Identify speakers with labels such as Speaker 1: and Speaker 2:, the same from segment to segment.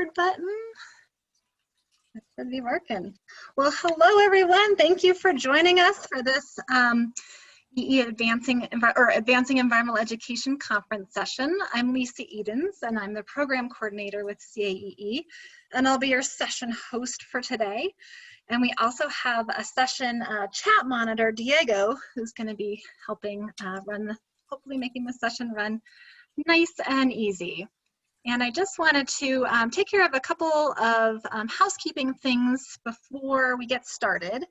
Speaker 1: record button. It should be working. Well, hello everyone. Thank you for joining us for this EE Advancing Environmental Education Conference session. I'm Lisa Edens and I'm the program coordinator with CAEE, and I'll be your session host for today. And we also have a session chat monitor, Diego, who's going to be helping hopefully making the session run nice and easy. And I just wanted to take care of a couple of housekeeping things before we get started.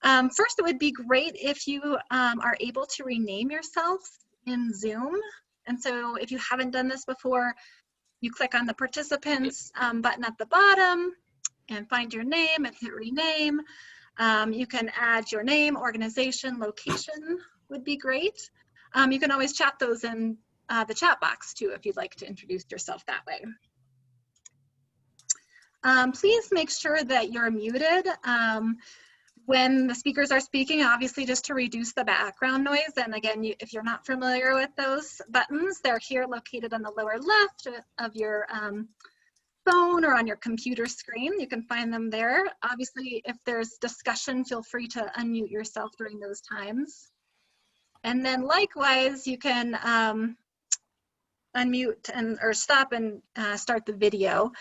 Speaker 1: First, it would be great if you are able to rename yourself in Zoom. And so if you haven't done this before, you click on the participants button at the bottom and find your name and hit rename. You can add your name, organization, location would be great. You can always chat those in the chat box too if you'd like to introduce yourself that way. Please make sure that you're muted when the speakers are speaking, obviously just to reduce the background noise. And again, if you're not familiar with those buttons, they're here located on the lower left of your phone or on your computer screen. You can find them there. Obviously, if there's discussion, feel free to unmute yourself during those times. And then likewise, you can unmute or stop and start the video.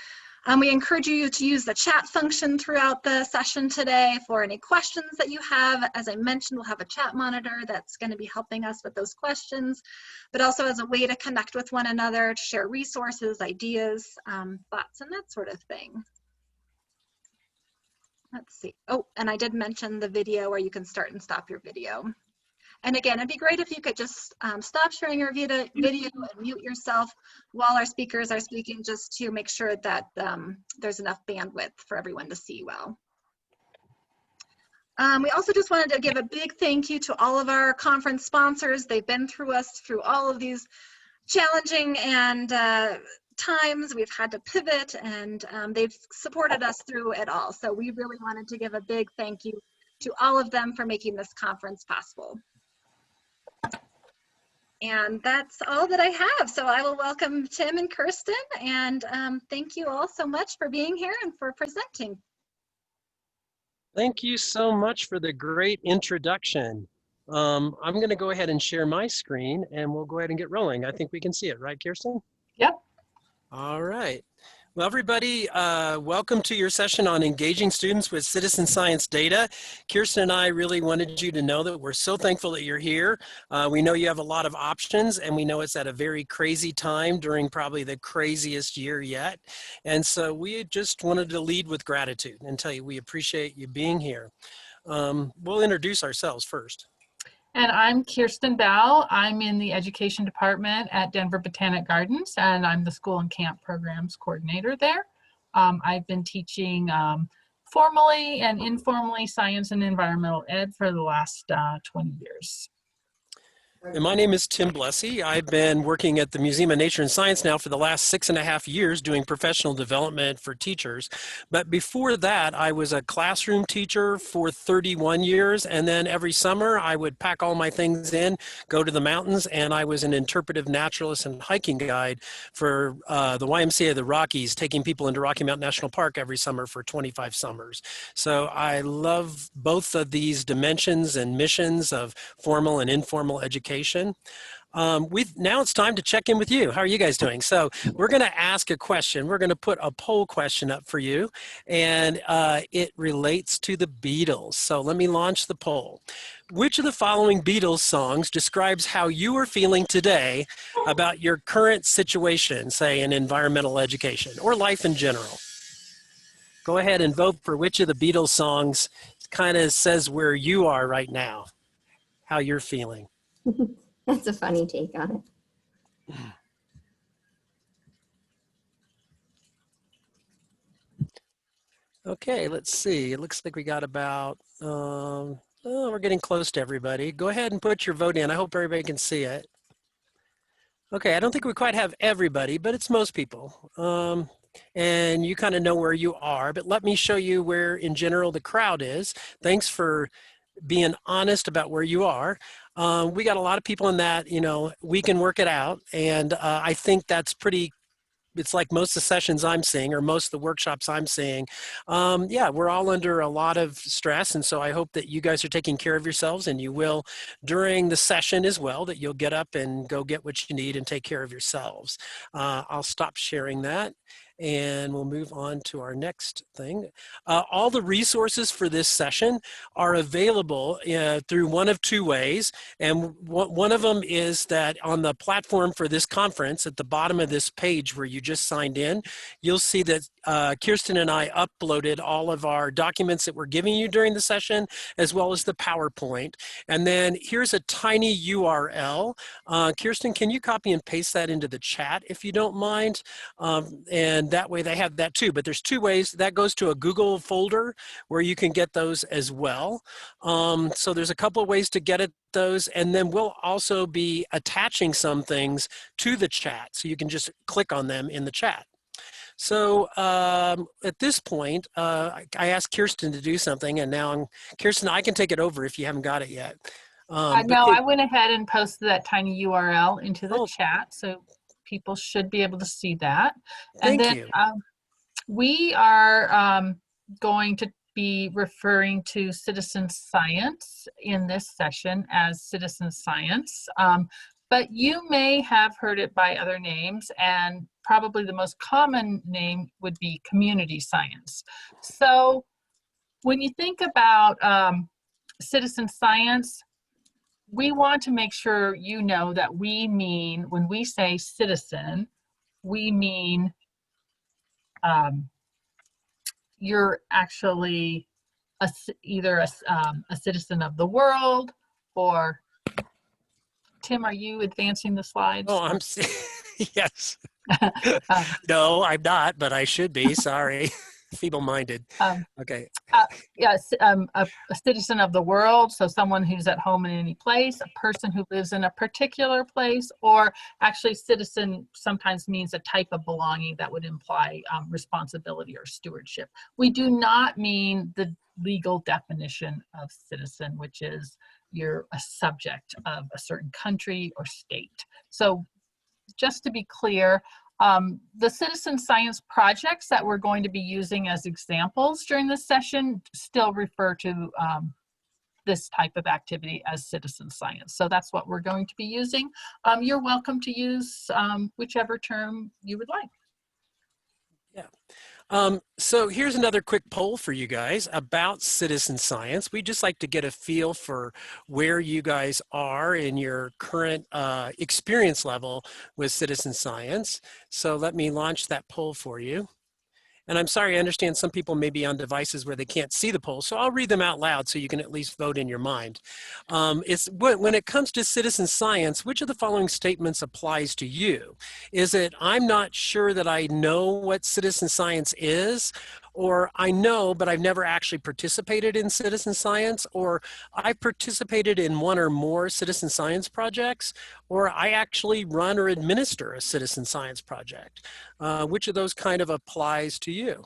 Speaker 1: We encourage you to use the chat function throughout the session today for any questions that you have. As I mentioned, we'll have a chat monitor that's going to be helping us with those questions, but also as a way to connect with one another, to share resources, ideas, thoughts, and that sort of thing. Let's see. Oh, and I did mention the video where you can start and stop your video. And again, it'd be great if you could just stop sharing your video and mute yourself while our speakers are speaking, just to make sure that there's enough bandwidth for everyone to see well. We also just wanted to give a big thank you to all of our conference sponsors. They've been through us through all of these challenging and times. We've had to pivot, and they've supported us through it all. So we really wanted to give a big thank you to all of them for making this conference possible. And that's all that I have. So I will welcome Tim and Kirsten, and thank you all so much for being here and for presenting.
Speaker 2: Thank you so much for the great introduction. I'm going to go ahead and share my screen and we'll go ahead and get rolling. I think we can see it, right, Kirsten?
Speaker 3: Yep.
Speaker 2: All right. Well, everybody, welcome to your session on engaging students with citizen science data. Kirsten and I really wanted you to know that we're so thankful that you're here. We know you have a lot of options, and we know it's at a very crazy time during probably the craziest year yet. And so we just wanted to lead with gratitude and tell you we appreciate you being here. We'll introduce ourselves first.
Speaker 3: And I'm Kirsten Bell. I'm in the education department at Denver Botanic Gardens, and I'm the school and camp programs coordinator there. I've been teaching formally and informally science and environmental ed for the last 20 years.
Speaker 2: And my name is Tim Blesse. I've been working at the Museum of Nature and Science now for the last 6.5 years doing professional development for teachers. But before that, I was a classroom teacher for 31 years. And then every summer I would pack all my things in, go to the mountains, and I was an interpretive naturalist and hiking guide for the YMCA of the Rockies, taking people into Rocky Mountain National Park every summer for 25 summers. So I love both of these dimensions and missions of formal and informal education. Now it's time to check in with you. How are you guys doing? So we're going to ask a question. We're going to put a poll question up for you, and it relates to the Beatles. So let me launch the poll. Which of the following Beatles songs describes how you are feeling today about your current situation, say in environmental education or life in general? Go ahead and vote for which of the Beatles songs kind of says where you are right now, how you're feeling.
Speaker 4: That's a funny take on it.
Speaker 2: Okay, let's see. It looks like we got about, oh, we're getting close to everybody. Go ahead and put your vote in. I hope everybody can see it. Okay, I don't think we quite have everybody, but it's most people. And you kind of know where you are, but let me show you where in general the crowd is. Thanks for being honest about where you are. We got a lot of people in that, you know, we can work it out. And I think that's pretty it's like most of the sessions I'm seeing, or most of the workshops I'm seeing, yeah, we're all under a lot of stress. And so I hope that you guys are taking care of yourselves, and you will during the session as well, that you'll get up and go get what you need and take care of yourselves. I'll stop sharing that, and we'll move on to our next thing. All the resources for this session are available through one of two ways. And one of them is that on the platform for this conference, at the bottom of this page where you just signed in, you'll see that Kirsten and I uploaded all of our documents that we're giving you during the session, as well as the PowerPoint. And then here's a tiny URL. Kirsten, can you copy and paste that into the chat if you don't mind? And that way they have that too. But there's two ways. That goes to a Google folder where you can get those as well. So there's a couple of ways to get at those, and then we'll also be attaching some things to the chat, so you can just click on them in the chat. So at this point, I asked Kirsten to do something, and now Kirsten, I can take it over if you haven't got it yet.
Speaker 3: No, I went ahead and posted that tiny URL into the chat, so people should be able to see that. And
Speaker 2: thank
Speaker 3: then
Speaker 2: you.
Speaker 3: We are going to be referring to citizen science in this session as citizen science. But you may have heard it by other names, and probably the most common name would be community science. So when you think about citizen science, we want to make sure you know that we mean, when we say citizen, we mean you're actually either a citizen of the world, or Tim, are you advancing the slides?
Speaker 2: Oh, I'm yes. No, I'm not, but I should be. Sorry. Feeble-minded. Okay.
Speaker 3: Yes, a citizen of the world, so someone who's at home in any place, a person who lives in a particular place, or actually citizen sometimes means a type of belonging that would imply responsibility or stewardship. We do not mean the legal definition of citizen, which is you're a subject of a certain country or state. So just to be clear, the citizen science projects that we're going to be using as examples during this session still refer to this type of activity as citizen science. So that's what we're going to be using. You're welcome to use whichever term you would like.
Speaker 2: Yeah. So here's another quick poll for you guys about citizen science. We just like to get a feel for where you guys are in your current experience level with citizen science. So let me launch that poll for you. And I'm sorry, I understand some people may be on devices where they can't see the poll, so I'll read them out loud so you can at least vote in your mind. When it comes to citizen science, which of the following statements applies to you? Is it, I'm not sure that I know what citizen science is, or I know, but I've never actually participated in citizen science, or I participated in one or more citizen science projects, or I actually run or administer a citizen science project? Which of those kind of applies to you?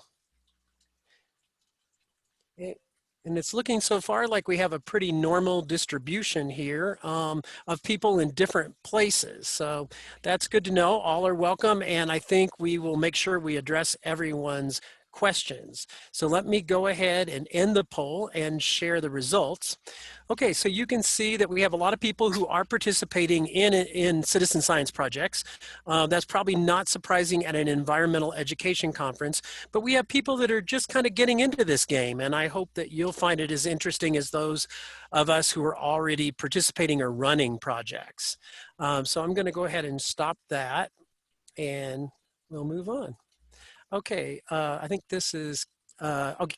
Speaker 2: And it's looking so far like we have a pretty normal distribution here of people in different places. So that's good to know. All are welcome, and I think we will make sure we address everyone's questions. So let me go ahead and end the poll and share the results. Okay, so you can see that we have a lot of people who are participating in citizen science projects. That's probably not surprising at an environmental education conference, but we have people that are just kind of getting into this game, and I hope that you'll find it as interesting as those of us who are already participating or running projects. So I'm going to go ahead and stop that, and we'll move on. Okay, I think this is, okay,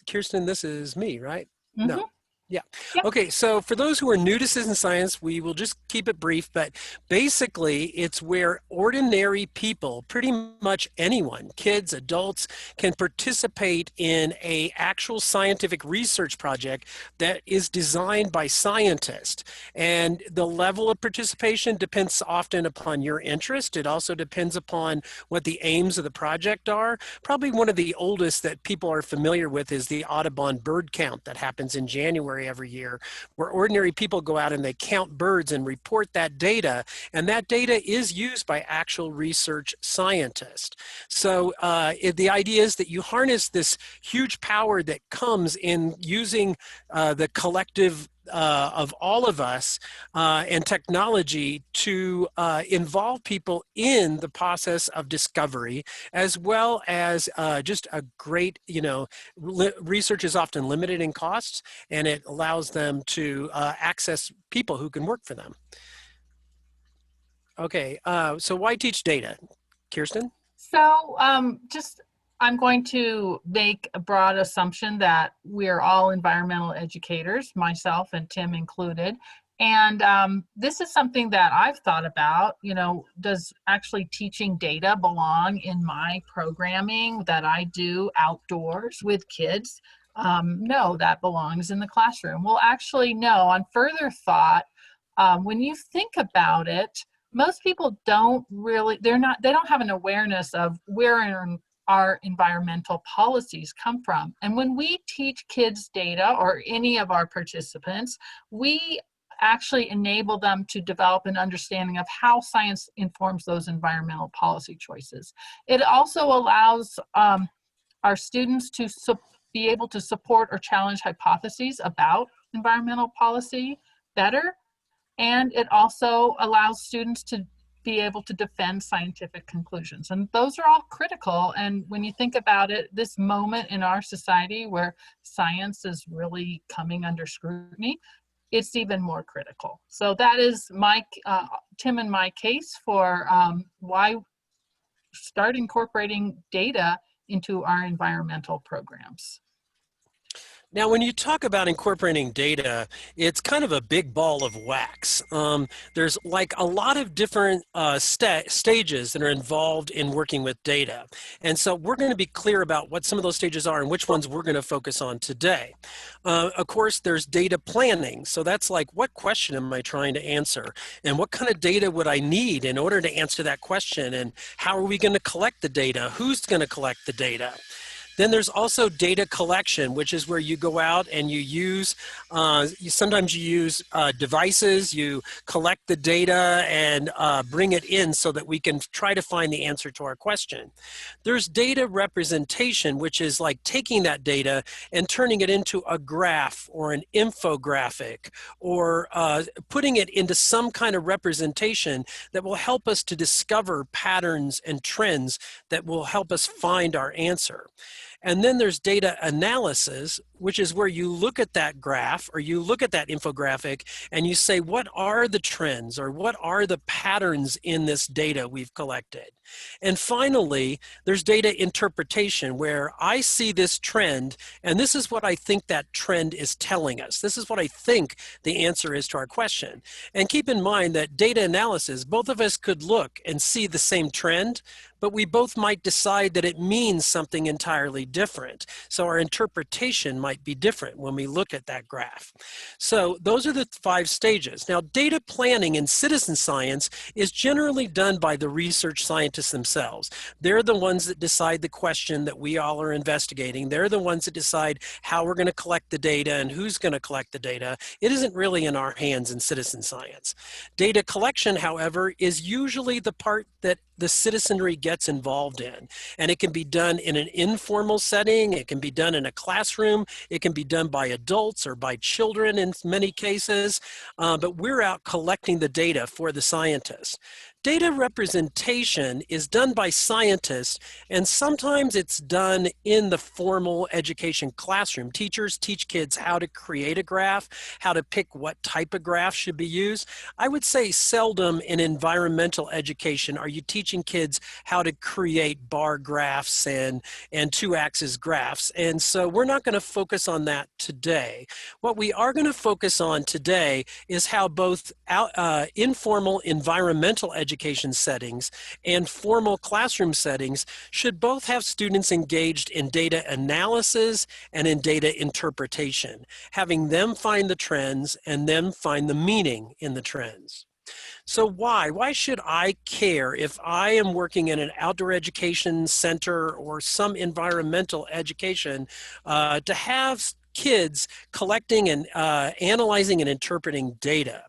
Speaker 2: Kirsten, this is me, right?
Speaker 3: Mm-hmm.
Speaker 2: No. Yeah.
Speaker 3: Yep.
Speaker 2: Okay, so for those who are new to citizen science, we will just keep it brief, but basically it's where ordinary people, pretty much anyone, kids, adults, can participate in an actual scientific research project that is designed by scientists. And the level of participation depends often upon your interest. It also depends upon what the aims of the project are. Probably one of the oldest that people are familiar with is the Audubon bird count that happens in January January every year, where ordinary people go out and they count birds and report that data, and that data is used by actual research scientists. So the idea is that you harness this huge power that comes in using the collective of all of us and technology to involve people in the process of discovery, as well as just a great, research is often limited in costs, and it allows them to access people who can work for them. Okay, so why teach data? Kirsten?
Speaker 3: So I'm going to make a broad assumption that we're all environmental educators, myself and Tim included. And this is something that I've thought about, does actually teaching data belong in my programming that I do outdoors with kids? No, that belongs in the classroom. Well, actually, no, on further thought, when you think about it, most people don't really, they don't have an awareness of where our environmental policies come from. And when we teach kids data, or any of our participants, we actually enable them to develop an understanding of how science informs those environmental policy choices. It also allows our students to be able to support or challenge hypotheses about environmental policy better. And it also allows students to be able to defend scientific conclusions. And those are all critical. And when you think about it, this moment in our society where science is really coming under scrutiny, it's even more critical. So that is Tim and my case for why start incorporating data into our environmental programs.
Speaker 2: Now, when you talk about incorporating data, it's kind of a big ball of wax. There's like a lot of different stages that are involved in working with data. And so we're going to be clear about what some of those stages are and which ones we're going to focus on today. Of course, there's data planning. So that's like, what question am I trying to answer? And what kind of data would I need in order to answer that question? And how are we going to collect the data? Who's going to collect the data? Then there's also data collection, which is where you go out and you use, sometimes you use devices, you collect the data and bring it in so that we can try to find the answer to our question. There's data representation, which is like taking that data and turning it into a graph or an infographic, or putting it into some kind of representation that will help us to discover patterns and trends that will help us find our answer. And then there's data analysis, which is where you look at that graph or you look at that infographic and you say, what are the trends or what are the patterns in this data we've collected? And finally, there's data interpretation, where I see this trend and this is what I think that trend is telling us. This is what I think the answer is to our question. And keep in mind that data analysis, both of us could look and see the same trend, but we both might decide that it means something entirely different. So our interpretation might be different when we look at that graph. So those are the 5 stages. Now, data planning in citizen science is generally done by the research scientists themselves. They're the ones that decide the question that we all are investigating. They're the ones that decide how we're going to collect the data and who's going to collect the data. It isn't really in our hands in citizen science. Data collection, however, is usually the part that the citizenry gets involved in. And it can be done in an informal setting, it can be done in a classroom, it can be done by adults or by children in many cases, but we're out collecting the data for the scientists. Data representation is done by scientists, and sometimes it's done in the formal education classroom. Teachers teach kids how to create a graph, how to pick what type of graph should be used. I would say seldom in environmental education are you teaching kids how to create bar graphs and 2-axis graphs. And so we're not going to focus on that today. What we are going to focus on today is how both informal environmental education settings and formal classroom settings should both have students engaged in data analysis and in data interpretation, having them find the trends and them find the meaning in the trends. So why should I care if I am working in an outdoor education center or some environmental education to have kids collecting and analyzing and interpreting data.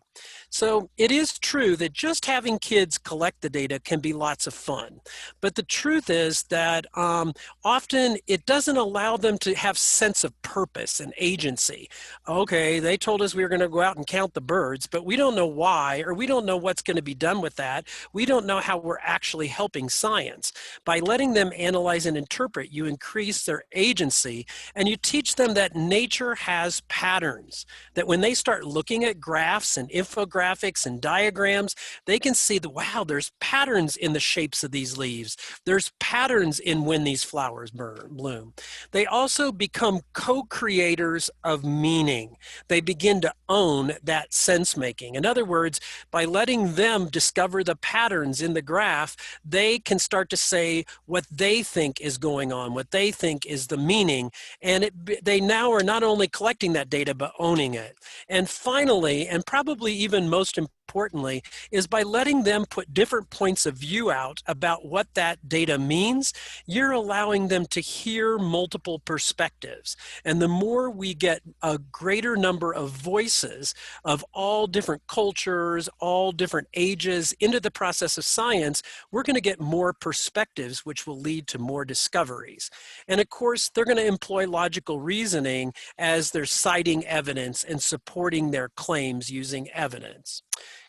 Speaker 2: So it is true that just having kids collect the data can be lots of fun. But the truth is that often it doesn't allow them to have sense of purpose and agency. Okay, they told us we were going to go out and count the birds, but we don't know why, or we don't know what's going to be done with that. We don't know how we're actually helping science. By letting them analyze and interpret, you increase their agency, and you teach them that nature has patterns, that when they start looking at graphs and infographics and diagrams, they can see that, wow, there's patterns in the shapes of these leaves. There's patterns in when these flowers bloom. They also become co-creators of meaning. They begin to own that sense making. In other words, by letting them discover the patterns in the graph, they can start to say what they think is going on, what they think is the meaning, and they now are not only collecting that data, but owning it. And finally, and probably even most importantly, is by letting them put different points of view out about what that data means, you're allowing them to hear multiple perspectives. And the more we get a greater number of voices of all different cultures, all different ages into the process of science, we're going to get more perspectives, which will lead to more discoveries. And of course, they're going to employ logical reasoning as they're citing evidence and supporting their claims using evidence.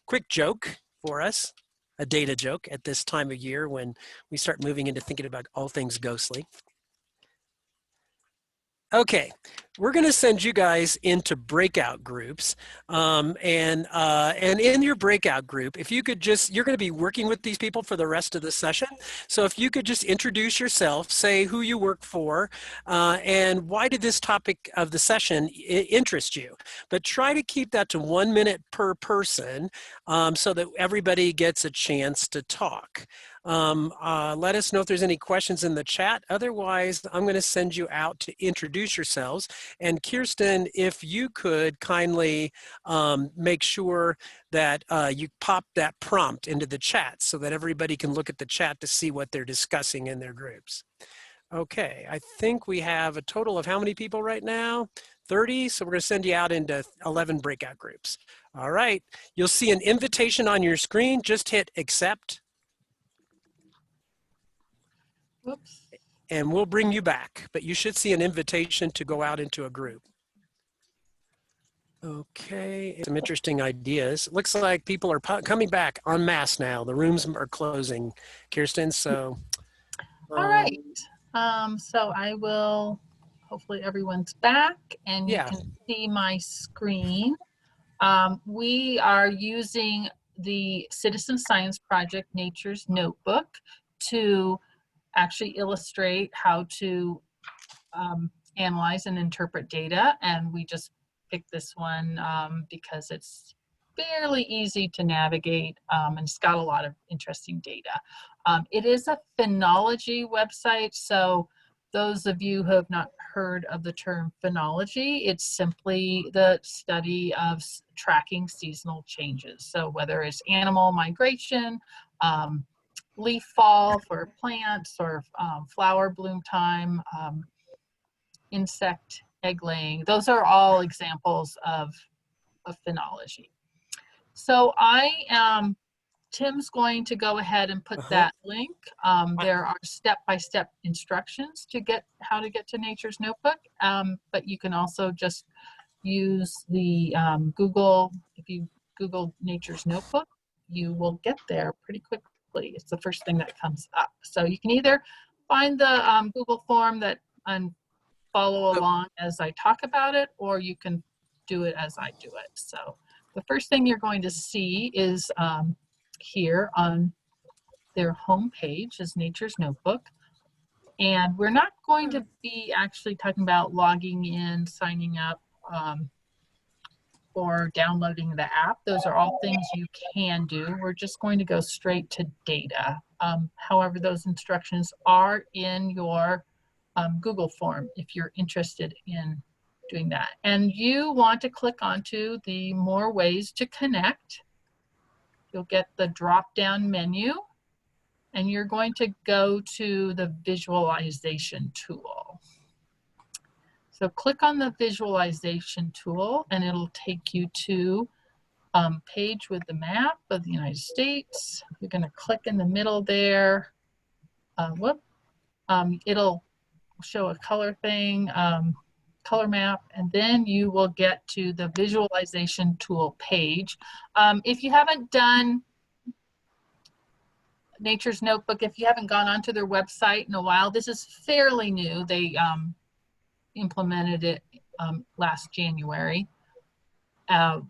Speaker 2: Quick joke for us, a data joke at this time of year when we start moving into thinking about all things ghostly. Okay, we're going to send you guys into breakout groups, and in your breakout group, if you could just, you're going to be working with these people for the rest of the session. So if you could just introduce yourself, say who you work for, and why did this topic of the session interest you. But try to keep that to 1 minute per person, so that everybody gets a chance to talk. Let us know if there's any questions in the chat. Otherwise, I'm going to send you out to introduce yourselves. And Kirsten, if you could kindly make sure that you pop that prompt into the chat so that everybody can look at the chat to see what they're discussing in their groups. Okay, I think we have a total of how many people right now? 30, so we're going to send you out into 11 breakout groups. All right, you'll see an invitation on your screen. Just hit accept.
Speaker 3: Whoops.
Speaker 2: And we'll bring you back, but you should see an invitation to go out into a group. Okay, some interesting ideas. Looks like people are coming back en masse now. The rooms are closing, Kirsten, so.
Speaker 3: All right, so I will, hopefully everyone's back and you can see my screen. We are using the Citizen Science Project Nature's Notebook to actually illustrate how to analyze and interpret data. And we just picked this one because it's fairly easy to navigate and it's got a lot of interesting data. It is a phenology website, so those of you who have not heard of the term phenology, it's simply the study of tracking seasonal changes. So whether it's animal migration, leaf fall for plants, or flower bloom time, insect egg laying. Those are all examples of phenology. So Tim's going to go ahead and put that link. There are step-by-step instructions to how to get to Nature's Notebook, but you can also just use the Google, if you Google Nature's Notebook, you will get there pretty quickly. It's the first thing that comes up. So you can either find the Google form and follow along as I talk about it, or you can do it as I do it. So the first thing you're going to see is here on their home page is Nature's Notebook. And we're not going to be actually talking about logging in, signing up, or downloading the app. Those are all things you can do. We're just going to go straight to data. However, those instructions are in your Google form if you're interested in doing that. And you want to click onto the more ways to connect. You'll get the drop-down menu, and you're going to go to the visualization tool. So click on the visualization tool and it'll take you to page with the map of the United States. You're going to click in the middle there. It'll show a color thing, color map, and then you will get to the visualization tool page. If you haven't done Nature's Notebook, if you haven't gone onto their website in a while, this is fairly new. They implemented it last January,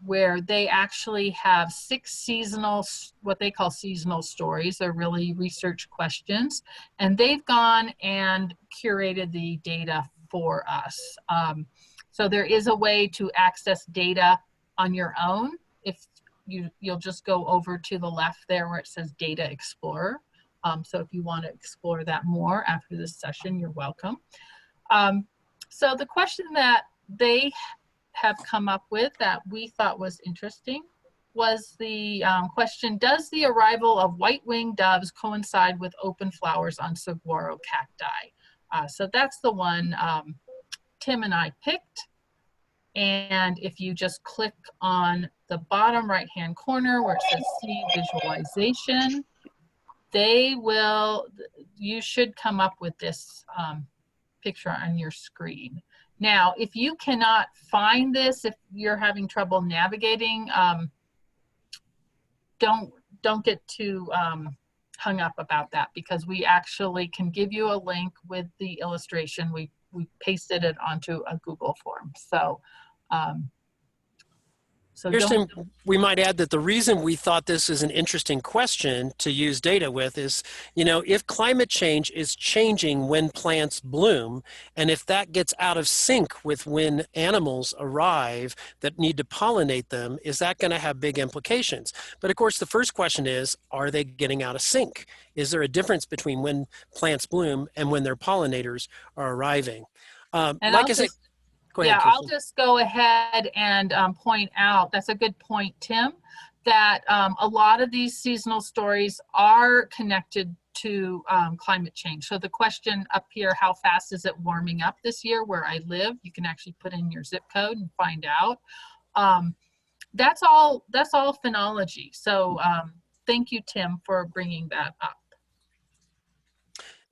Speaker 3: where they actually have 6 seasonal, what they call seasonal stories. They're really research questions, and they've gone and curated the data for us. So there is a way to access data on your own. If you'll just go over to the left there where it says Data Explorer. So if you want to explore that more after this session, you're welcome. So the question that they have come up with that we thought was interesting was the question, does the arrival of white-winged doves coincide with open flowers on saguaro cacti? So that's the one Tim and I picked. And if you just click on the bottom right-hand corner where it says see visualization, you should come up with this picture on your screen. Now, if you cannot find this, if you're having trouble navigating, don't get too hung up about that, because we actually can give you a link with the illustration. We pasted it onto a Google form. So,
Speaker 2: Kirsten, we might add that the reason we thought this is an interesting question to use data with is, if climate change is changing when plants bloom, and if that gets out of sync with when animals arrive that need to pollinate them, is that going to have big implications? But of course, the first question is, are they getting out of sync? Is there a difference between when plants bloom and when their pollinators are arriving?
Speaker 3: Yeah, I'll just go ahead and point out, that's a good point, Tim, that a lot of these seasonal stories are connected to climate change. So the question up here, how fast is it warming up this year where I live? You can actually put in your zip code and find out. That's all phenology. So thank you, Tim, for bringing that up.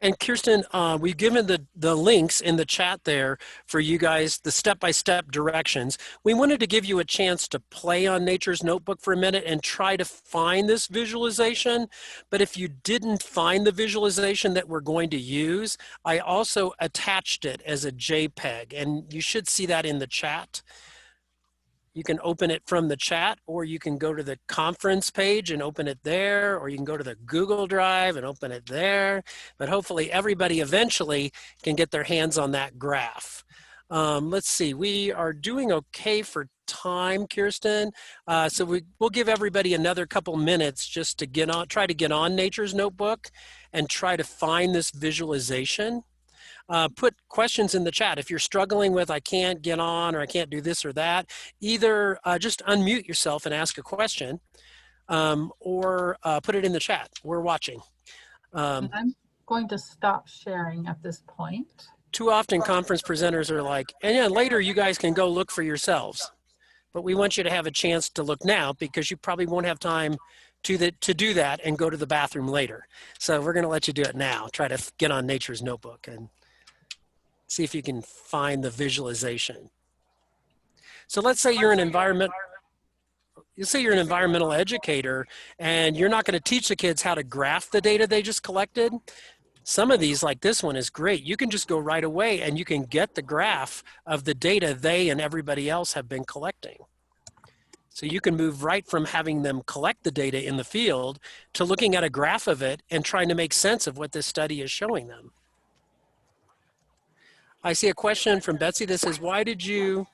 Speaker 2: And Kirsten, we've given the links in the chat there for you guys, the step-by-step directions. We wanted to give you a chance to play on Nature's Notebook for a minute and try to find this visualization. But if you didn't find the visualization that we're going to use, I also attached it as a JPEG, and you should see that in the chat. You can open it from the chat, or you can go to the conference page and open it there, or you can go to the Google Drive and open it there. But hopefully everybody eventually can get their hands on that graph. Let's see, we are doing okay for time, Kirsten. So we'll give everybody another couple minutes just to try to get on Nature's Notebook and try to find this visualization. Put questions in the chat. If you're struggling with, I can't get on, or I can't do this or that, either just unmute yourself and ask a question, or put it in the chat. We're watching.
Speaker 3: I'm going to stop sharing at this point.
Speaker 2: Too often conference presenters are like, and then later you guys can go look for yourselves. But we want you to have a chance to look now, because you probably won't have time to do that and go to the bathroom later. So we're going to let you do it now. Try to get on Nature's Notebook and see if you can find the visualization. So let's say you're an environmental educator and you're not going to teach the kids how to graph the data they just collected. Some of these, like this one, is great. You can just go right away and you can get the graph of the data they and everybody else have been collecting. So you can move right from having them collect the data in the field to looking at a graph of it and trying to make sense of what this study is showing them. I see a question from Betsy that says, why did you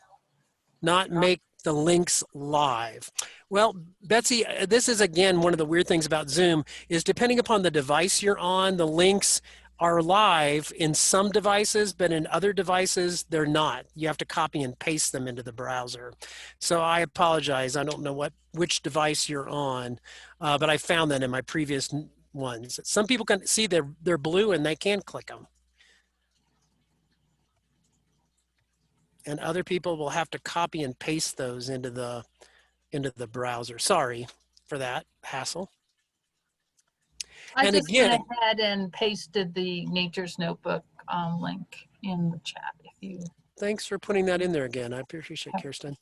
Speaker 2: not make the links live? Well, Betsy, this is again one of the weird things about Zoom is depending upon the device you're on, the links are live in some devices, but in other devices, they're not. You have to copy and paste them into the browser. So I apologize. I don't know which device you're on, but I found that in my previous ones. Some people can see they're blue and they can click them. and other people will have to copy and paste those into the browser. Sorry for that hassle.
Speaker 3: I
Speaker 2: And
Speaker 3: just
Speaker 2: again,
Speaker 3: went ahead and pasted the Nature's Notebook link in the chat. If you
Speaker 2: thanks for putting that in there again. I appreciate it, Kirsten.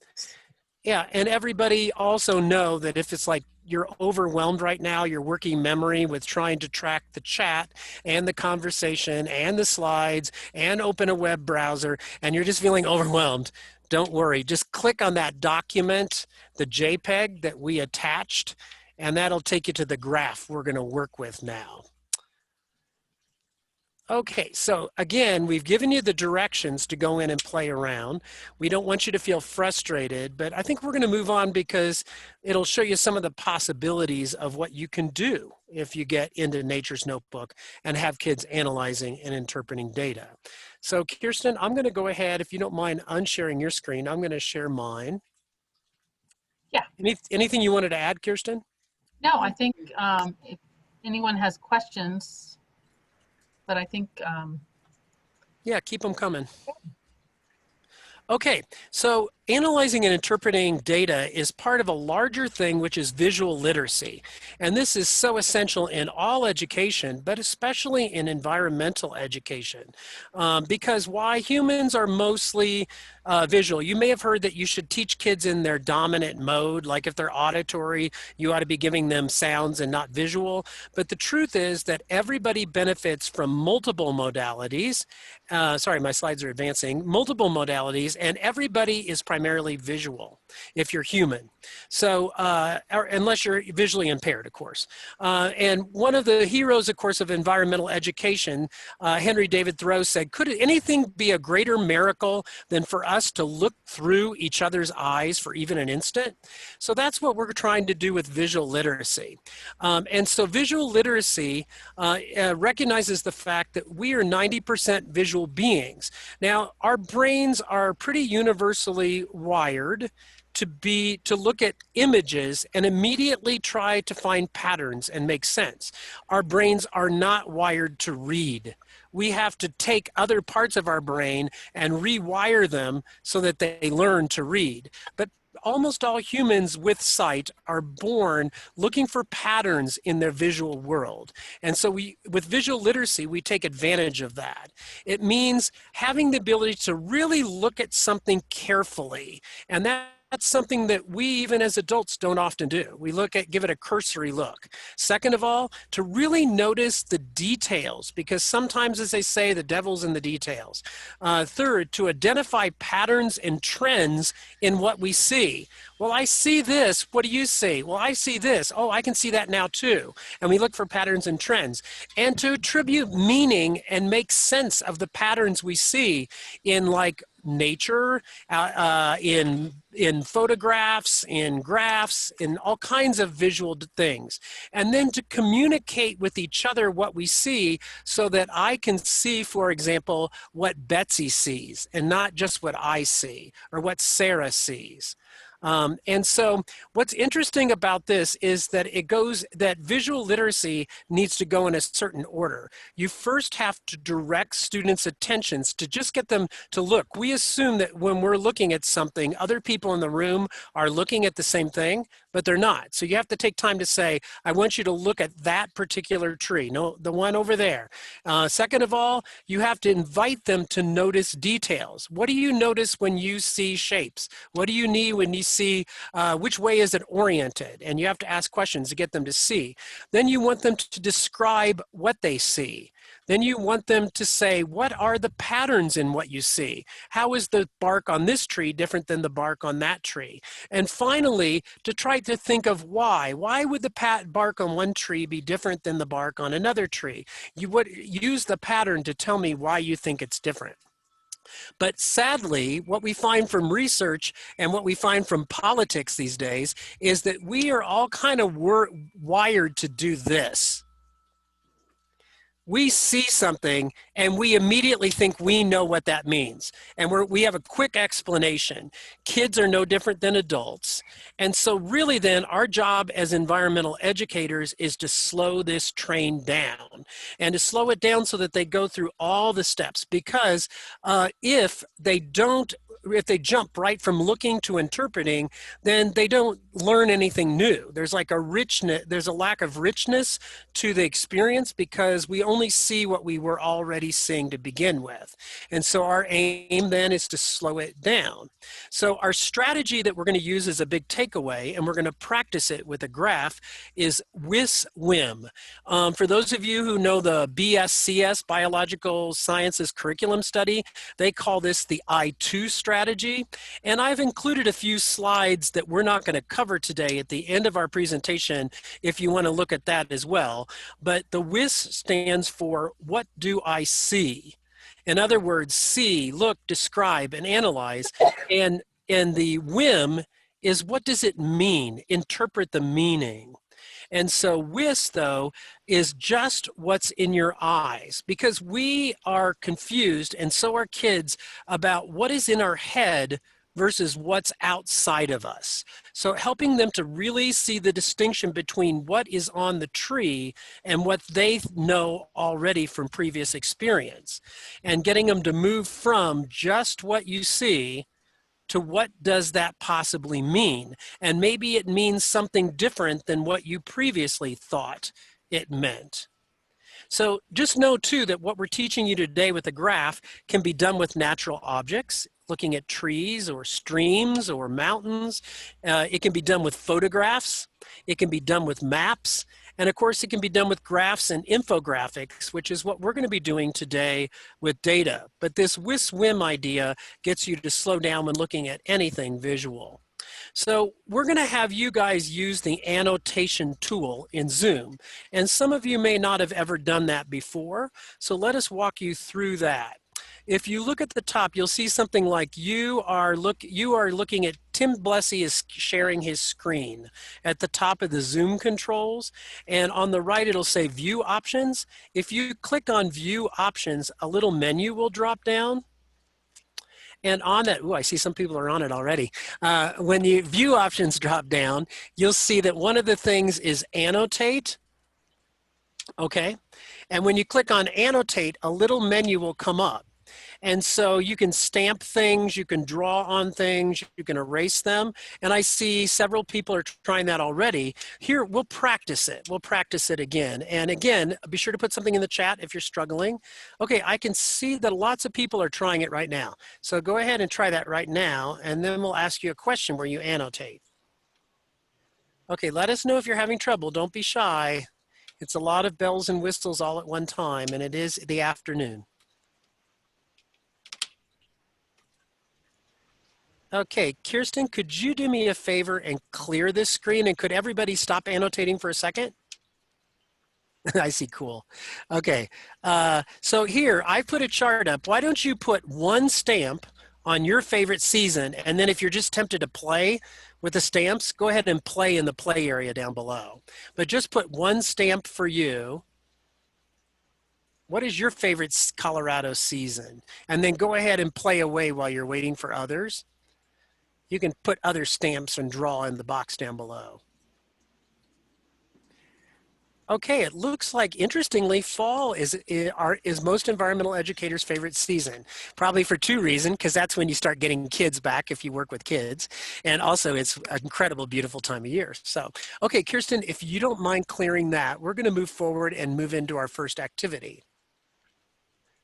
Speaker 2: Yeah, and everybody also know that if it's like you're overwhelmed right now, your working memory with trying to track the chat and the conversation and the slides and open a web browser, and you're just feeling overwhelmed, don't worry. Just click on that document, the JPEG that we attached, and that'll take you to the graph we're going to work with now. Okay, so again, we've given you the directions to go in and play around. We don't want you to feel frustrated, but I think we're going to move on because it'll show you some of the possibilities of what you can do if you get into Nature's Notebook and have kids analyzing and interpreting data. So Kirsten, I'm going to go ahead, if you don't mind unsharing your screen, I'm going to share mine.
Speaker 3: Yeah.
Speaker 2: Anything you wanted to add, Kirsten?
Speaker 3: No, I think if anyone has questions, but I think
Speaker 2: yeah, keep them coming. Okay, so analyzing and interpreting data is part of a larger thing, which is visual literacy. And this is so essential in all education, but especially in environmental education. Because why? Humans are mostly visual. You may have heard that you should teach kids in their dominant mode, like if they're auditory, you ought to be giving them sounds and not visual. But the truth is that everybody benefits from multiple modalities. Sorry, my slides are advancing. Multiple modalities, and everybody is primarily visual if you're human. So, or unless you're visually impaired, of course. And one of the heroes, of course, of environmental education, Henry David Thoreau said, could anything be a greater miracle than for us to look through each other's eyes for even an instant? So that's what we're trying to do with visual literacy. And so visual literacy recognizes the fact that we are 90% visual beings. Now, our brains are pretty universally wired to look at images and immediately try to find patterns and make sense. Our brains are not wired to read. We have to take other parts of our brain and rewire them so that they learn to read. But almost all humans with sight are born looking for patterns in their visual world. And so with visual literacy, we take advantage of that. It means having the ability to really look at something carefully. And that's something that we, even as adults, don't often do. We give it a cursory look. Second of all, to really notice the details, because sometimes, as they say, the devil's in the details. Third, to identify patterns and trends in what we see. Well, I see this. What do you see? Well, I see this. Oh, I can see that now too. And we look for patterns and trends. And to attribute meaning and make sense of the patterns we see in like nature, in photographs, in graphs, in all kinds of visual things. And then to communicate with each other what we see so that I can see, for example, what Betsy sees and not just what I see or what Sarah sees. And so what's interesting about this is that that visual literacy needs to go in a certain order. You first have to direct students' attentions to just get them to look. We assume that when we're looking at something, other people in the room are looking at the same thing, but they're not. So you have to take time to say, I want you to look at that particular tree, no, the one over there. Second of all, you have to invite them to notice details. What do you notice when you see shapes? What do you need when you see which way is it oriented? And you have to ask questions to get them to see. Then you want them to describe what they see. Then you want them to say, what are the patterns in what you see? How is the bark on this tree different than the bark on that tree? And finally, to try to think of why. Why would the bark on one tree be different than the bark on another tree? You would use the pattern to tell me why you think it's different. But sadly, what we find from research and what we find from politics these days is that we are all kind of wired to do this. We see something and we immediately think we know what that means. And we have a quick explanation. Kids are no different than adults. And so really then our job as environmental educators is to slow this train down and to slow it down so that they go through all the steps, because if they jump right from looking to interpreting, then they don't learn anything new. There's like a richness, there's a lack of richness to the experience because we only see what we were already seeing to begin with. And so our aim then is to slow it down. So our strategy that we're going to use as a big takeaway, and we're going to practice it with a graph, is WIS-WIM. For those of you who know the BSCS, Biological Sciences Curriculum Study, they call this the I2 strategy. And I've included a few slides that we're not going to cover today at the end of our presentation if you want to look at that as well. But the WIS stands for what do I see? In other words, see, look, describe, and analyze. And the WIM is what does it mean? Interpret the meaning. And so WIS, though, is just what's in your eyes, because we are confused, and so are kids, about what is in our head versus what's outside of us. So helping them to really see the distinction between what is on the tree and what they know already from previous experience, and getting them to move from just what you see to what does that possibly mean? And maybe it means something different than what you previously thought it meant. So just know too that what we're teaching you today with the graph can be done with natural objects, looking at trees or streams or mountains. It can be done with photographs. It can be done with maps. And of course, it can be done with graphs and infographics, which is what we're going to be doing today with data. But this WIS-WIM idea gets you to slow down when looking at anything visual. So we're going to have you guys use the annotation tool in Zoom. And some of you may not have ever done that before. So let us walk you through that. If you look at the top, you'll see something like you are looking at Tim Blesse is sharing his screen at the top of the Zoom controls. And on the right, it'll say View Options. If you click on View Options, a little menu will drop down. And on that, I see some people are on it already. When the View Options drop down, you'll see that one of the things is Annotate. Okay. And when you click on Annotate, a little menu will come up. And so you can stamp things, you can draw on things, you can erase them. And I see several people are trying that already. Here, we'll practice it. We'll practice it again. And again, be sure to put something in the chat if you're struggling. Okay, I can see that lots of people are trying it right now. So go ahead and try that right now, and then we'll ask you a question where you annotate. Okay, let us know if you're having trouble. Don't be shy. It's a lot of bells and whistles all at one time, and it is the afternoon. Okay, Kirsten, could you do me a favor and clear this screen? And could everybody stop annotating for a second? I see, cool. Okay, so here, I put a chart up. Why don't you put one stamp on your favorite season, and then if you're just tempted to play with the stamps, go ahead and play in the play area down below. But just put one stamp for you. What is your favorite Colorado season? And then go ahead and play away while you're waiting for others. You can put other stamps and draw in the box down below. Okay, it looks like, interestingly, fall is most environmental educators' favorite season. Probably for two reasons, because that's when you start getting kids back if you work with kids. And also, it's an incredible, beautiful time of year. So, okay, Kirsten, if you don't mind clearing that, we're going to move forward and move into our first activity.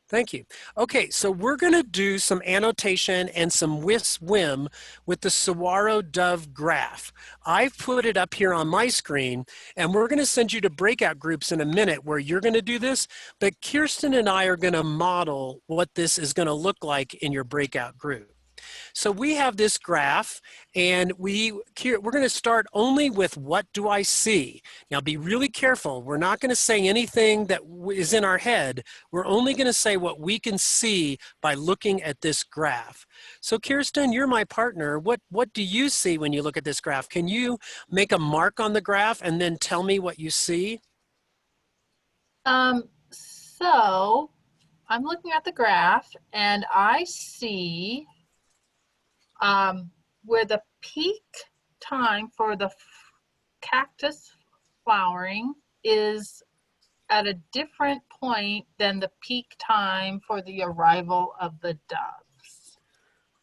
Speaker 2: Thank you. Okay, so we're going to do some annotation and some WIS-WIM with the Saguaro Dove graph. I've put it up here on my screen, and we're going to send you to breakout groups in a minute where you're going to do this, but Kirsten and I are going to model what this is going to look like in your breakout group. So we have this graph, and we're going to start only with what do I see. Now be really careful. We're not going to say anything that is in our head. We're only going to say what we can see by looking at this graph. So Kirsten, you're my partner. What do you see when you look at this graph? Can you make a mark on the graph and then tell me what you see?
Speaker 3: So I'm looking at the graph and I see where the peak time for the cactus flowering is at a different point than the peak time for the arrival of the doves.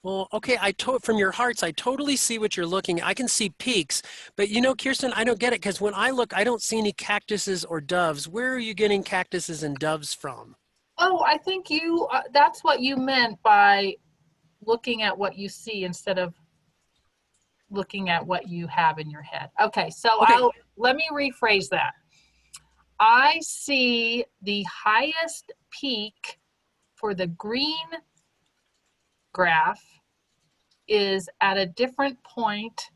Speaker 2: Well, okay, from your hearts, I totally see what you're looking at. I can see peaks, but you know, Kirsten, I don't get it because when I look, I don't see any cactuses or doves. Where are you getting cactuses and doves from?
Speaker 3: Oh, I think you, that's what you meant by looking at what you see instead of looking at what you have in your head. Okay, so
Speaker 2: Okay.
Speaker 3: let me rephrase that. I see the highest peak for the green graph is at a different point,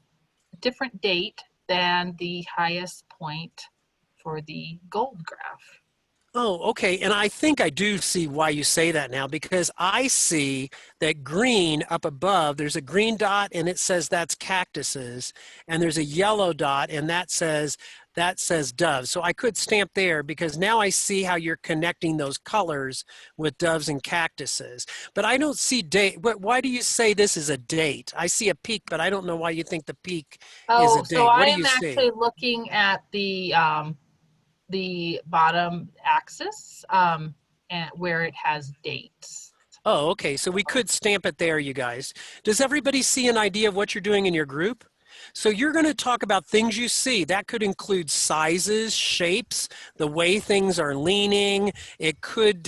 Speaker 3: different date than the highest point for the gold graph.
Speaker 2: Oh, okay. And I think I do see why you say that now, because I see that green up above, there's a green dot and it says that's cactuses, and there's a yellow dot and that says doves. So I could stamp there because now I see how you're connecting those colors with doves and cactuses. But I don't see date. Why do you say this is a date? I see a peak, but I don't know why you think the peak is a
Speaker 3: Oh, so
Speaker 2: date. What
Speaker 3: I
Speaker 2: do
Speaker 3: am
Speaker 2: you see?
Speaker 3: actually looking at the bottom axis and where it has dates.
Speaker 2: Oh, okay. So we could stamp it there, you guys. Does everybody see an idea of what you're doing in your group? So you're going to talk about things you see. That could include sizes, shapes, the way things are leaning. It could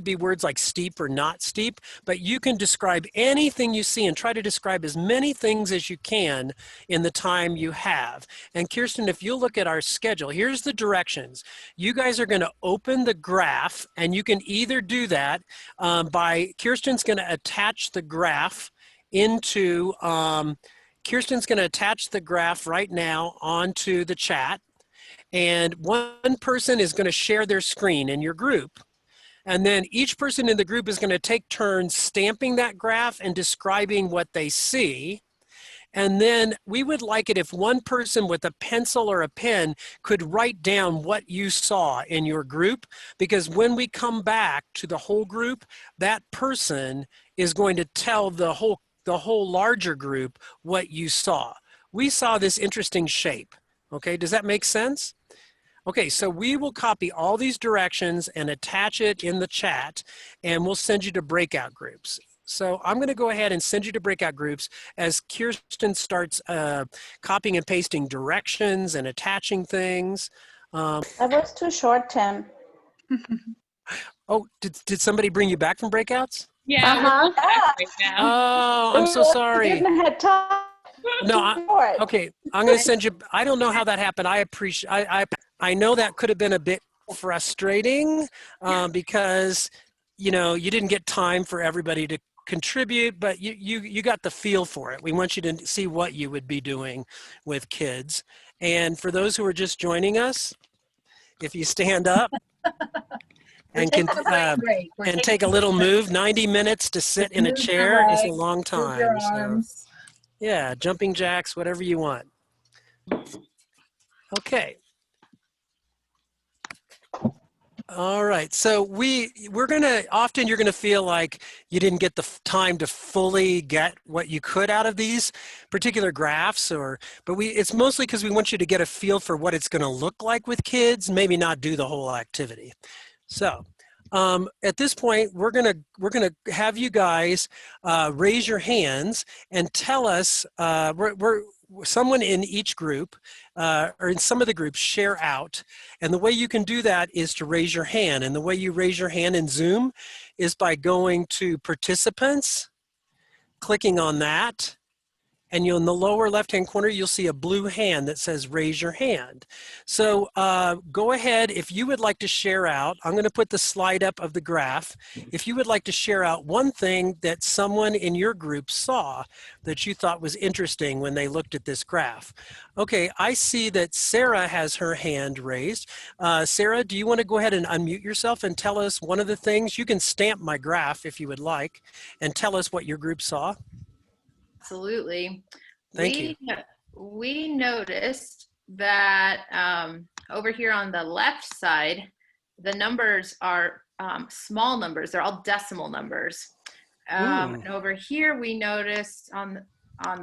Speaker 2: be words like steep or not steep, but you can describe anything you see and try to describe as many things as you can in the time you have. And Kirsten, if you'll look at our schedule, here's the directions. You guys are going to open the graph, and you can either do that Kirsten's going to attach the graph into Kirsten's going to attach the graph right now onto the chat, and one person is going to share their screen in your group. And then each person in the group is going to take turns stamping that graph and describing what they see. And then we would like it if one person with a pencil or a pen could write down what you saw in your group, because when we come back to the whole group, that person is going to tell the whole larger group what you saw. We saw this interesting shape. Okay, does that make sense? Okay, so we will copy all these directions and attach it in the chat, and we'll send you to breakout groups. So I'm going to go ahead and send you to breakout groups as Kirsten starts copying and pasting directions and attaching things.
Speaker 5: That was too short, Tim.
Speaker 2: Oh, did somebody bring you back from breakouts?
Speaker 6: Yeah, we're back right now.
Speaker 2: Oh, I'm so sorry.
Speaker 5: Didn't have time.
Speaker 2: No, okay, I'm going to send you. I don't know how that happened. I know that could have been a bit frustrating because you didn't get time for everybody to contribute, but you got the feel for it. We want you to see what you would be doing with kids. And for those who are just joining us, if you stand up and take a little move, 90 minutes to sit in a chair is a long time. So, yeah, jumping jacks, whatever you want. Okay. All right, so we're gonna, often you're gonna feel like you didn't get the time to fully get what you could out of these particular graphs, but it's mostly because we want you to get a feel for what it's gonna look like with kids, maybe not do the whole activity. So at this point, we're gonna have you guys raise your hands and tell us, someone in each group or in some of the groups share out, and the way you can do that is to raise your hand, and the way you raise your hand in Zoom is by going to participants, clicking on that, and in the lower left-hand corner, you'll see a blue hand that says raise your hand. So go ahead, if you would like to share out, I'm going to put the slide up of the graph. If you would like to share out one thing that someone in your group saw that you thought was interesting when they looked at this graph. Okay, I see that Sarah has her hand raised. Sarah, do you want to go ahead and unmute yourself and tell us one of the things? You can stamp my graph if you would like and tell us what your group saw.
Speaker 6: Absolutely.
Speaker 2: Thank you.
Speaker 6: We noticed that over here on the left side, the numbers are small numbers. They're all decimal numbers. And over here, we noticed on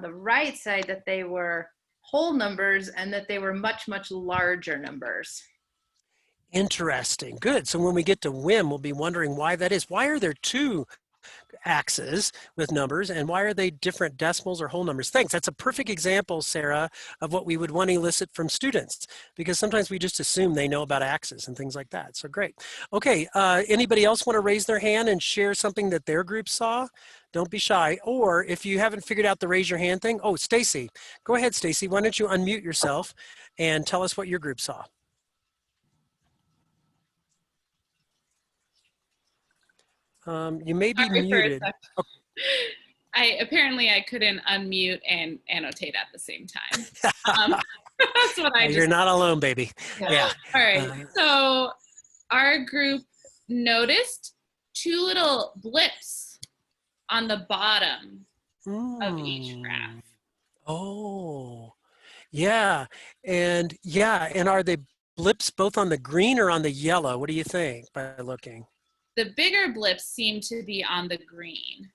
Speaker 6: the right side that they were whole numbers and that they were much, much larger numbers.
Speaker 2: Interesting. Good. So when we get to WIM, we'll be wondering why that is. Why are there two axes with numbers, and why are they different decimals or whole numbers? Thanks. That's a perfect example, Sarah, of what we would want to elicit from students, because sometimes we just assume they know about axes and things like that. So great. Okay. Anybody else want to raise their hand and share something that their group saw? Don't be shy. Or if you haven't figured out the raise your hand thing, oh, Stacy, go ahead, Stacy. Why don't you unmute yourself and tell us what your group saw? You may be muted.
Speaker 7: Apparently I couldn't unmute and annotate at the same time. That's what I
Speaker 2: You're not alone, baby. Yeah.
Speaker 7: All right. So our group noticed two little blips on the bottom of each graph.
Speaker 2: Oh, yeah. And are they blips both on the green or on the yellow? What do you think by looking?
Speaker 7: The bigger blips seem to be on the green.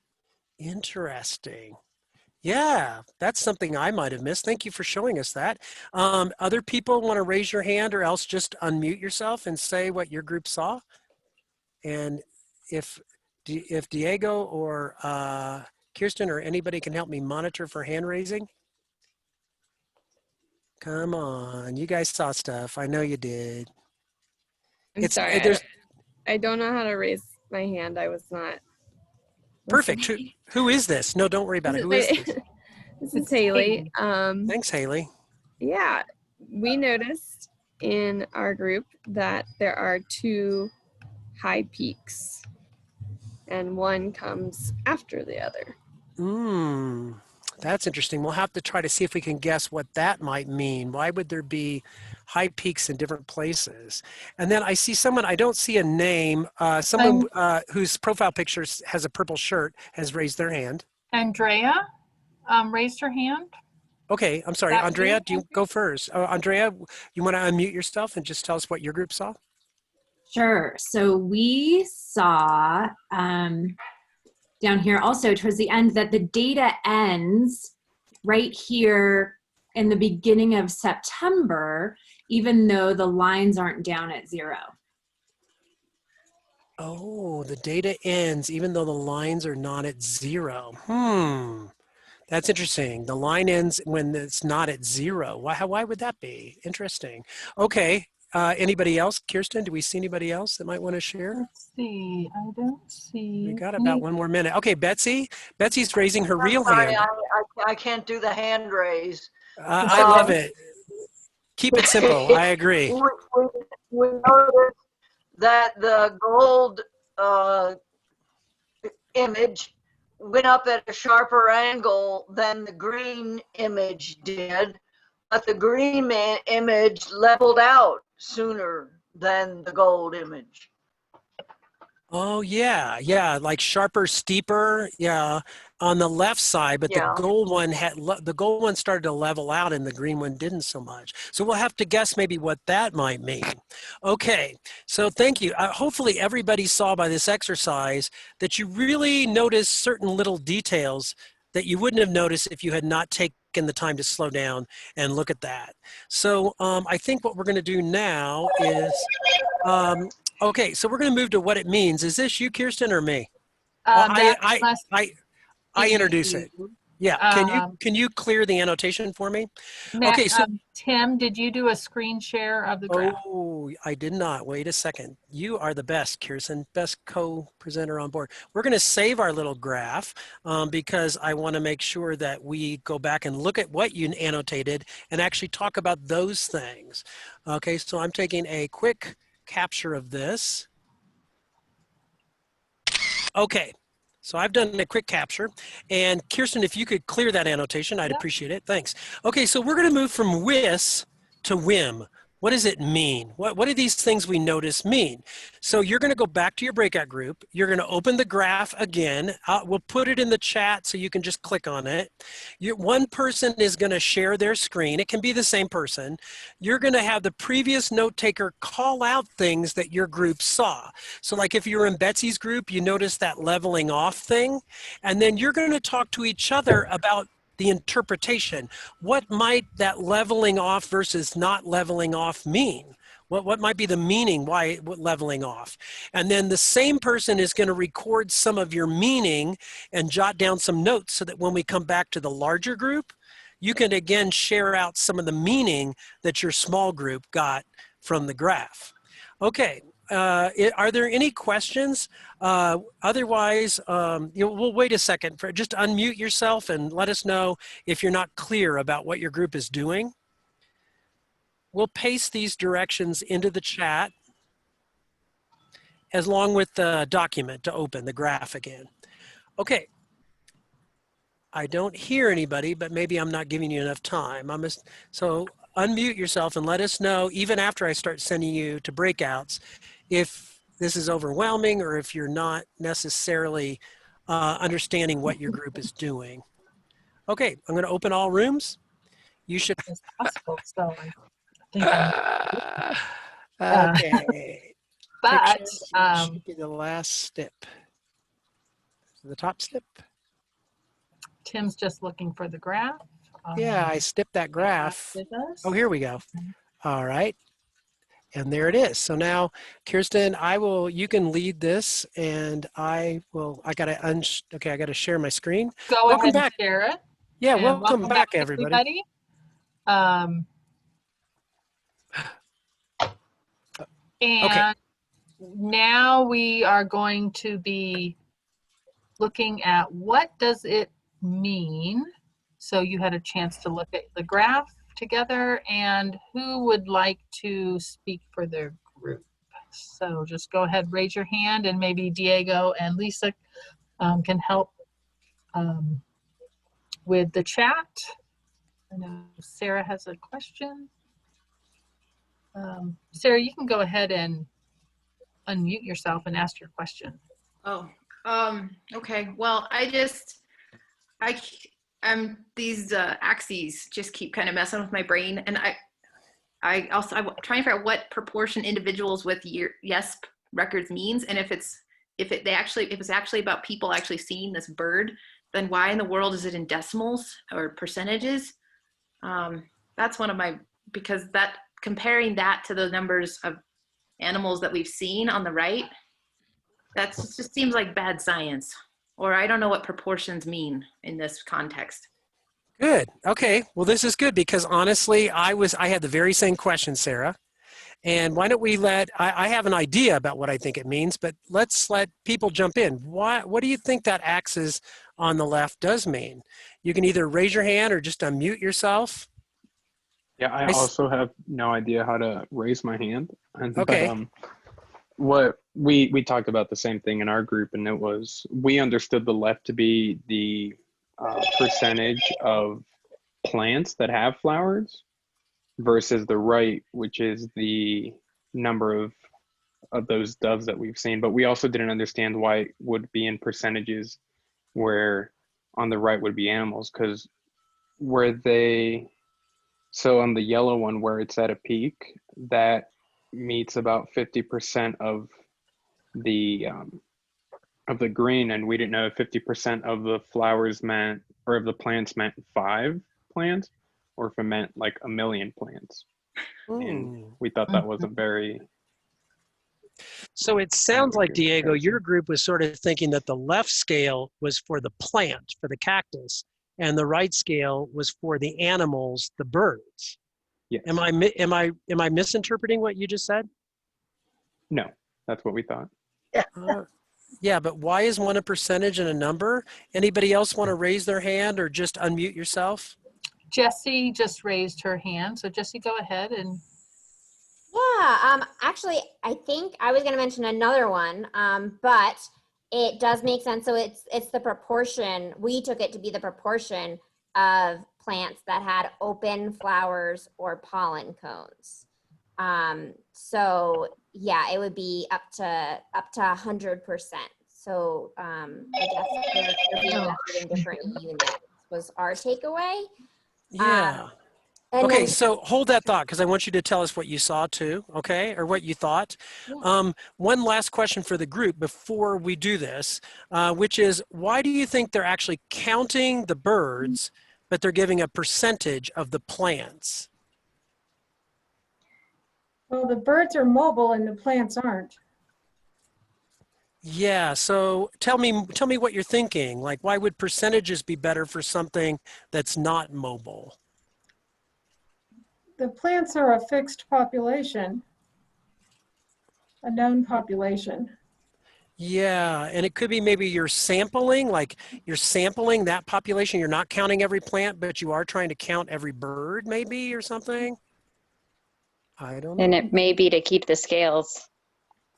Speaker 2: Interesting. Yeah, that's something I might have missed. Thank you for showing us that. Other people want to raise your hand, or else just unmute yourself and say what your group saw. And if Diego or Kirsten or anybody can help me monitor for hand raising. Come on, you guys saw stuff. I know you did.
Speaker 8: I'm sorry, I don't know how to raise my hand. I was not.
Speaker 2: Perfect. Who is this? No, don't worry about it. Who is this?
Speaker 8: This is Haley.
Speaker 2: Thanks, Haley.
Speaker 8: Yeah, we noticed in our group that there are two high peaks, and one comes after the other.
Speaker 2: That's interesting. We'll have to try to see if we can guess what that might mean. Why would there be high peaks in different places? And then I see someone, I don't see a name, someone whose profile picture has a purple shirt has raised their hand.
Speaker 3: Andrea raised her hand.
Speaker 2: Okay, I'm sorry. Andrea, do you go first? Andrea, you want to unmute yourself and just tell us what your group saw?
Speaker 9: Sure. So we saw down here also towards the end that the data ends right here in the beginning of September, even though the lines aren't down at 0.
Speaker 2: Oh, the data ends even though the lines are not at 0. That's interesting. The line ends when it's not at 0. Why would that be? Interesting. Okay. Anybody else? Kirsten, do we see anybody else that might want to share?
Speaker 3: Let's see. I don't see.
Speaker 2: We got about one more minute. Okay, Betsy. Betsy's raising her real hand.
Speaker 10: I can't do the hand raise.
Speaker 2: I love it. Keep it simple. I agree.
Speaker 10: We noticed that the gold image went up at a sharper angle than the green image did, but the green image leveled out sooner than the gold image.
Speaker 2: Oh yeah, like sharper, steeper, on the left side, but the gold one started to level out and the green one didn't so much. So we'll have to guess maybe what that might mean. Okay, so thank you. Hopefully everybody saw by this exercise that you really noticed certain little details that you wouldn't have noticed if you had not taken the time to slow down and look at that. So I think what we're going to do now is, okay, so we're going to move to what it means. Is this you, Kirsten, or me? I introduce it. Yeah, can you clear the annotation for me?
Speaker 3: Okay, so Tim, did you do a screen share of the graph?
Speaker 2: Oh, I did not. Wait a second. You are the best, Kirsten, best co-presenter on board. We're going to save our little graph because I want to make sure that we go back and look at what you annotated and actually talk about those things. Okay, so I'm taking a quick capture of this. Okay. So I've done a quick capture, and Kirsten, if you could clear that annotation, I'd appreciate it. Thanks. Okay, so we're going to move from WIS to WIM. What does it mean? What do these things we notice mean? So you're going to go back to your breakout group. You're going to open the graph again. We'll put it in the chat so you can just click on it. One person is going to share their screen. It can be the same person. You're going to have the previous note taker call out things that your group saw. So like if you're in Betsy's group, you notice that leveling off thing. And then you're going to talk to each other about the interpretation. What might that leveling off versus not leveling off mean? What might be the meaning, why leveling off? And then the same person is going to record some of your meaning and jot down some notes so that when we come back to the larger group, you can again share out some of the meaning that your small group got from the graph. Okay. Are there any questions? Otherwise, we'll wait a second. Just unmute yourself and let us know if you're not clear about what your group is doing. We'll paste these directions into the chat as long with the document to open the graph again. Okay. I don't hear anybody, but maybe I'm not giving you enough time. So unmute yourself and let us know, even after I start sending you to breakouts, if this is overwhelming or if you're not necessarily understanding what your group is doing. Okay, I'm going to open all rooms. You should.
Speaker 3: It's possible, so I think I'm.
Speaker 2: Okay.
Speaker 3: But
Speaker 2: Pictures should be the last step. The top step.
Speaker 3: Tim's just looking for the graph.
Speaker 2: Yeah, I stepped that graph. Oh, here we go. All right. And there it is. So now, Kirsten, you can lead this and I got to share my screen.
Speaker 3: Go
Speaker 2: Welcome
Speaker 3: ahead
Speaker 2: back.
Speaker 3: and share it.
Speaker 2: Yeah,
Speaker 3: And
Speaker 2: welcome back, everybody.
Speaker 3: And
Speaker 2: Okay.
Speaker 3: now we are going to be looking at what does it mean. So you had a chance to look at the graph together, and who would like to speak for their group? So just go ahead, raise your hand, and maybe Diego and Lisa can help with the chat. I know Sarah has a question. Sarah, you can go ahead and unmute yourself and ask your question.
Speaker 6: Oh, okay. Well, these axes just keep kind of messing with my brain, and I'm trying to figure out what proportion individuals with yes records means, and if it's actually about people actually seeing this bird, then why in the world is it in decimals or percentages? That's one of my, because comparing that to the numbers of animals that we've seen on the right, that just seems like bad science, or I don't know what proportions mean in this context.
Speaker 2: Good. Okay. Well, this is good because honestly, I had the very same question, Sarah. And why don't we I have an idea about what I think it means, but let's let people jump in. What do you think that axis on the left does mean? You can either raise your hand or just unmute yourself.
Speaker 11: Yeah, I also have no idea how to raise my hand.
Speaker 2: Okay.
Speaker 11: But, what we talked about the same thing in our group, and it was, we understood the left to be the percentage of plants that have flowers versus the right, which is the number of those doves that we've seen. But we also didn't understand why it would be in percentages where on the right would be animals, because so on the yellow one where it's at a peak, that meets about 50% of the green, and we didn't know if 50% of the flowers meant, or of the plants meant 5 plants, or if it meant like 1 million plants. And we thought that wasn't very.
Speaker 2: So it sounds like, Diego, your group was sort of thinking that the left scale was for the plant, for the cactus, and the right scale was for the animals, the birds.
Speaker 11: Yes.
Speaker 2: Am I misinterpreting what you just said?
Speaker 11: No, that's what we thought.
Speaker 2: Yeah, but why is one a percentage and a number? Anybody else want to raise their hand or just unmute yourself?
Speaker 3: Jessie just raised her hand, so Jessie, go ahead and.
Speaker 4: Yeah, actually, I think I was going to mention another one, but it does make sense. So it's the proportion. We took it to be the proportion of plants that had open flowers or pollen cones. So yeah, it would be up to 100%. So I guess they're being measured in different units was our takeaway.
Speaker 2: Yeah. Okay, so hold that thought because I want you to tell us what you saw too, okay, or what you thought.
Speaker 4: Yeah.
Speaker 2: One last question for the group before we do this, which is why do you think they're actually counting the birds, but they're giving a percentage of the plants?
Speaker 12: Well, the birds are mobile and the plants aren't.
Speaker 2: Yeah, so tell me what you're thinking. Like, why would percentages be better for something that's not mobile?
Speaker 12: The plants are a fixed population, a known population.
Speaker 2: Yeah, and it could be maybe you're sampling, like you're sampling that population. You're not counting every plant, but you are trying to count every bird maybe or something. I don't know.
Speaker 13: And it may be to keep the scales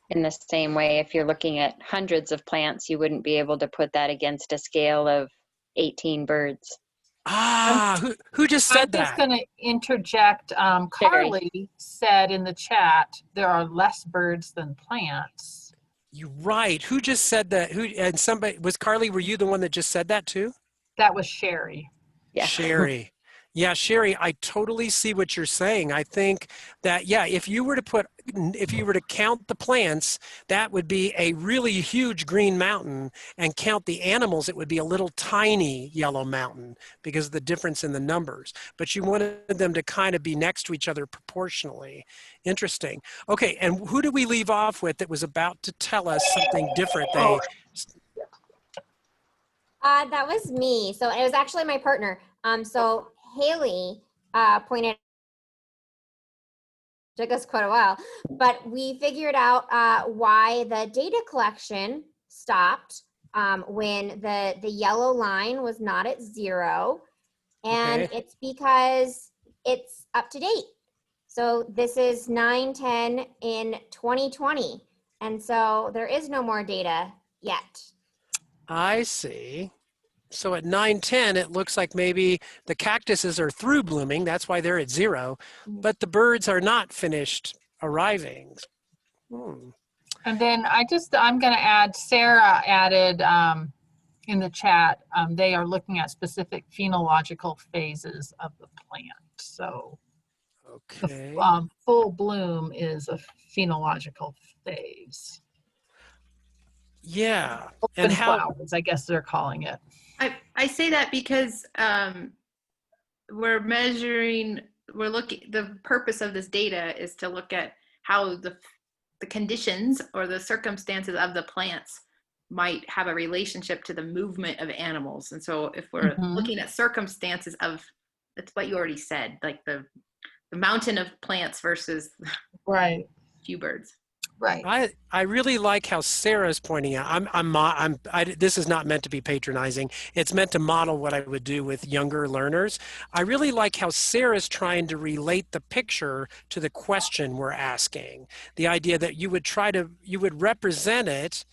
Speaker 13: in the same way. If you're looking at hundreds of plants, you wouldn't be able to put that against a scale of 18 birds.
Speaker 2: Ah, who just said that?
Speaker 3: I'm just going to interject. Carly said in the chat, there are less birds than plants.
Speaker 2: You're right. Who just said that? And somebody, was Carly, were you the one that just said that too?
Speaker 3: That was Sherry.
Speaker 13: Yeah.
Speaker 2: Sherry. Yeah, Sherry, I totally see what you're saying. I think that, yeah, if you were to count the plants, that would be a really huge green mountain, and count the animals, it would be a little tiny yellow mountain because of the difference in the numbers. But you wanted them to kind of be next to each other proportionally. Interesting. Okay, and who did we leave off with that was about to tell us something different?
Speaker 4: That was me. So it was actually my partner. So Haley pointed, took us quite a while, but we figured out why the data collection stopped when the yellow line was not at 0. And it's because it's up to date. So this is 9/10 in 2020. And so there is no more data yet.
Speaker 2: I see. So at 9/10, it looks like maybe the cactuses are through blooming. That's why they're at 0, but the birds are not finished arriving.
Speaker 3: And then I'm going to add, Sarah added in the chat, they are looking at specific phenological phases of the plant. So the full bloom is a phenological phase.
Speaker 2: Yeah.
Speaker 3: And flowers, I guess they're calling it.
Speaker 6: I say that because we're looking, the purpose of this data is to look at how the conditions or the circumstances of the plants might have a relationship to the movement of animals. And so if we're looking at circumstances of, that's what you already said, like the mountain of plants versus few birds.
Speaker 3: Right.
Speaker 2: I really like how Sarah's pointing out. This is not meant to be patronizing. It's meant to model what I would do with younger learners. I really like how Sarah's trying to relate the picture to the question we're asking. The idea that you would represent it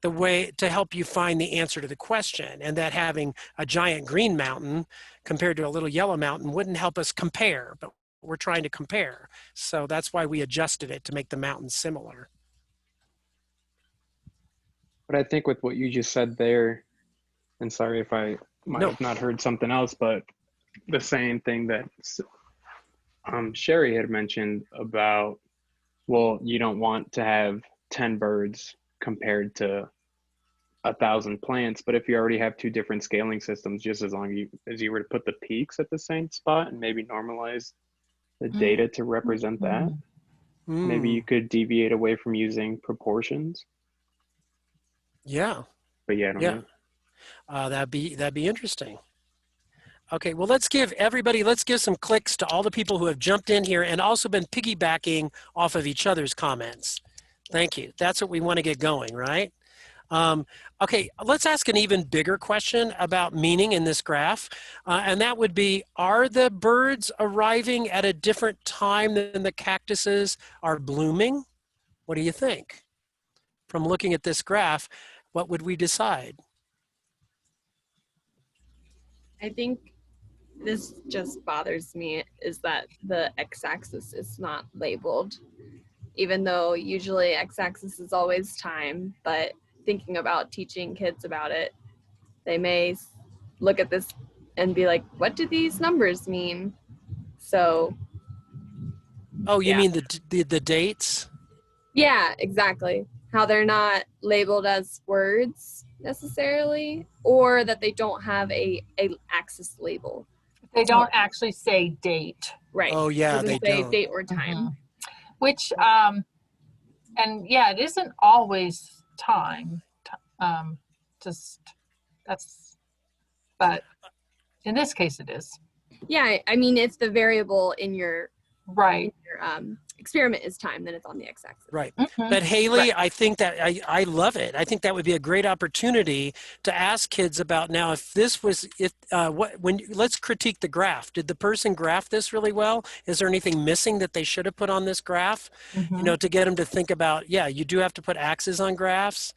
Speaker 2: the way to help you find the answer to the question, and that having a giant green mountain compared to a little yellow mountain wouldn't help us compare, but we're trying to compare. So that's why we adjusted it to make the mountains similar.
Speaker 11: But I think with what you just said there, and sorry if I might have not heard something else, but the same thing that Sherry had mentioned about, well, you don't want to have 10 birds compared to 1,000 plants, but if you already have 2 different scaling systems, just as long as you were to put the peaks at the same spot and maybe normalize the data to represent that, maybe you could deviate away from using proportions.
Speaker 2: Yeah.
Speaker 11: But yeah, I don't know.
Speaker 2: That'd be interesting. Okay, well, let's give some clicks to all the people who have jumped in here and also been piggybacking off of each other's comments. Thank you. That's what we want to get going, right? Okay, let's ask an even bigger question about meaning in this graph, and that would be, are the birds arriving at a different time than the cactuses are blooming? What do you think? From looking at this graph, what would we decide?
Speaker 8: I think this just bothers me is that the x-axis is not labeled, even though usually x-axis is always time. But thinking about teaching kids about it, they may look at this and be like, what do these numbers mean? So
Speaker 2: Oh, you
Speaker 8: yeah.
Speaker 2: mean the dates?
Speaker 8: Yeah, exactly. How they're not labeled as words necessarily, or that they don't have a axis label.
Speaker 3: They don't actually say date.
Speaker 8: Right.
Speaker 2: Oh yeah,
Speaker 8: Doesn't
Speaker 2: they
Speaker 8: say
Speaker 2: don't.
Speaker 8: date or time.
Speaker 3: Which, and yeah, it isn't always time. But in this case it is.
Speaker 8: Yeah, I mean, if the variable in your
Speaker 3: right
Speaker 8: experiment is time, then it's on the x-axis.
Speaker 2: Right. But Haley, I think that I love it. I think that would be a great opportunity to ask kids about now if this was let's critique the graph. Did the person graph this really well? Is there anything missing that they should have put on this graph? You know, to get them to think about, yeah, you do have to put axes on graphs.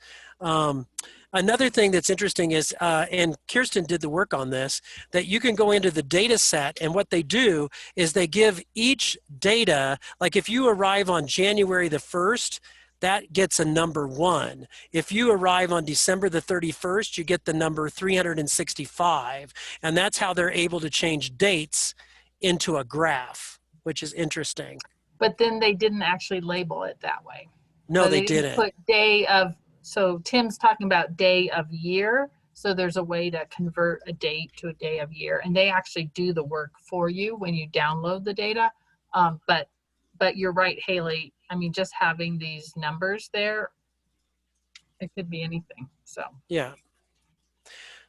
Speaker 2: Another thing that's interesting is, and Kirsten did the work on this, that you can go into the data set, and what they do is they give each data, like if you arrive on January the 1st, that gets a number 1. If you arrive on December the 31st, you get the number 365. And that's how they're able to change dates into a graph, which is interesting.
Speaker 3: But then they didn't actually label it that way.
Speaker 2: No,
Speaker 3: so
Speaker 2: they didn't.
Speaker 3: Put day of, so Tim's talking about day of year. So there's a way to convert a date to a day of year, and they actually do the work for you when you download the data. But you're right, Haley. I mean, just having these numbers there, it could be anything. So
Speaker 2: yeah.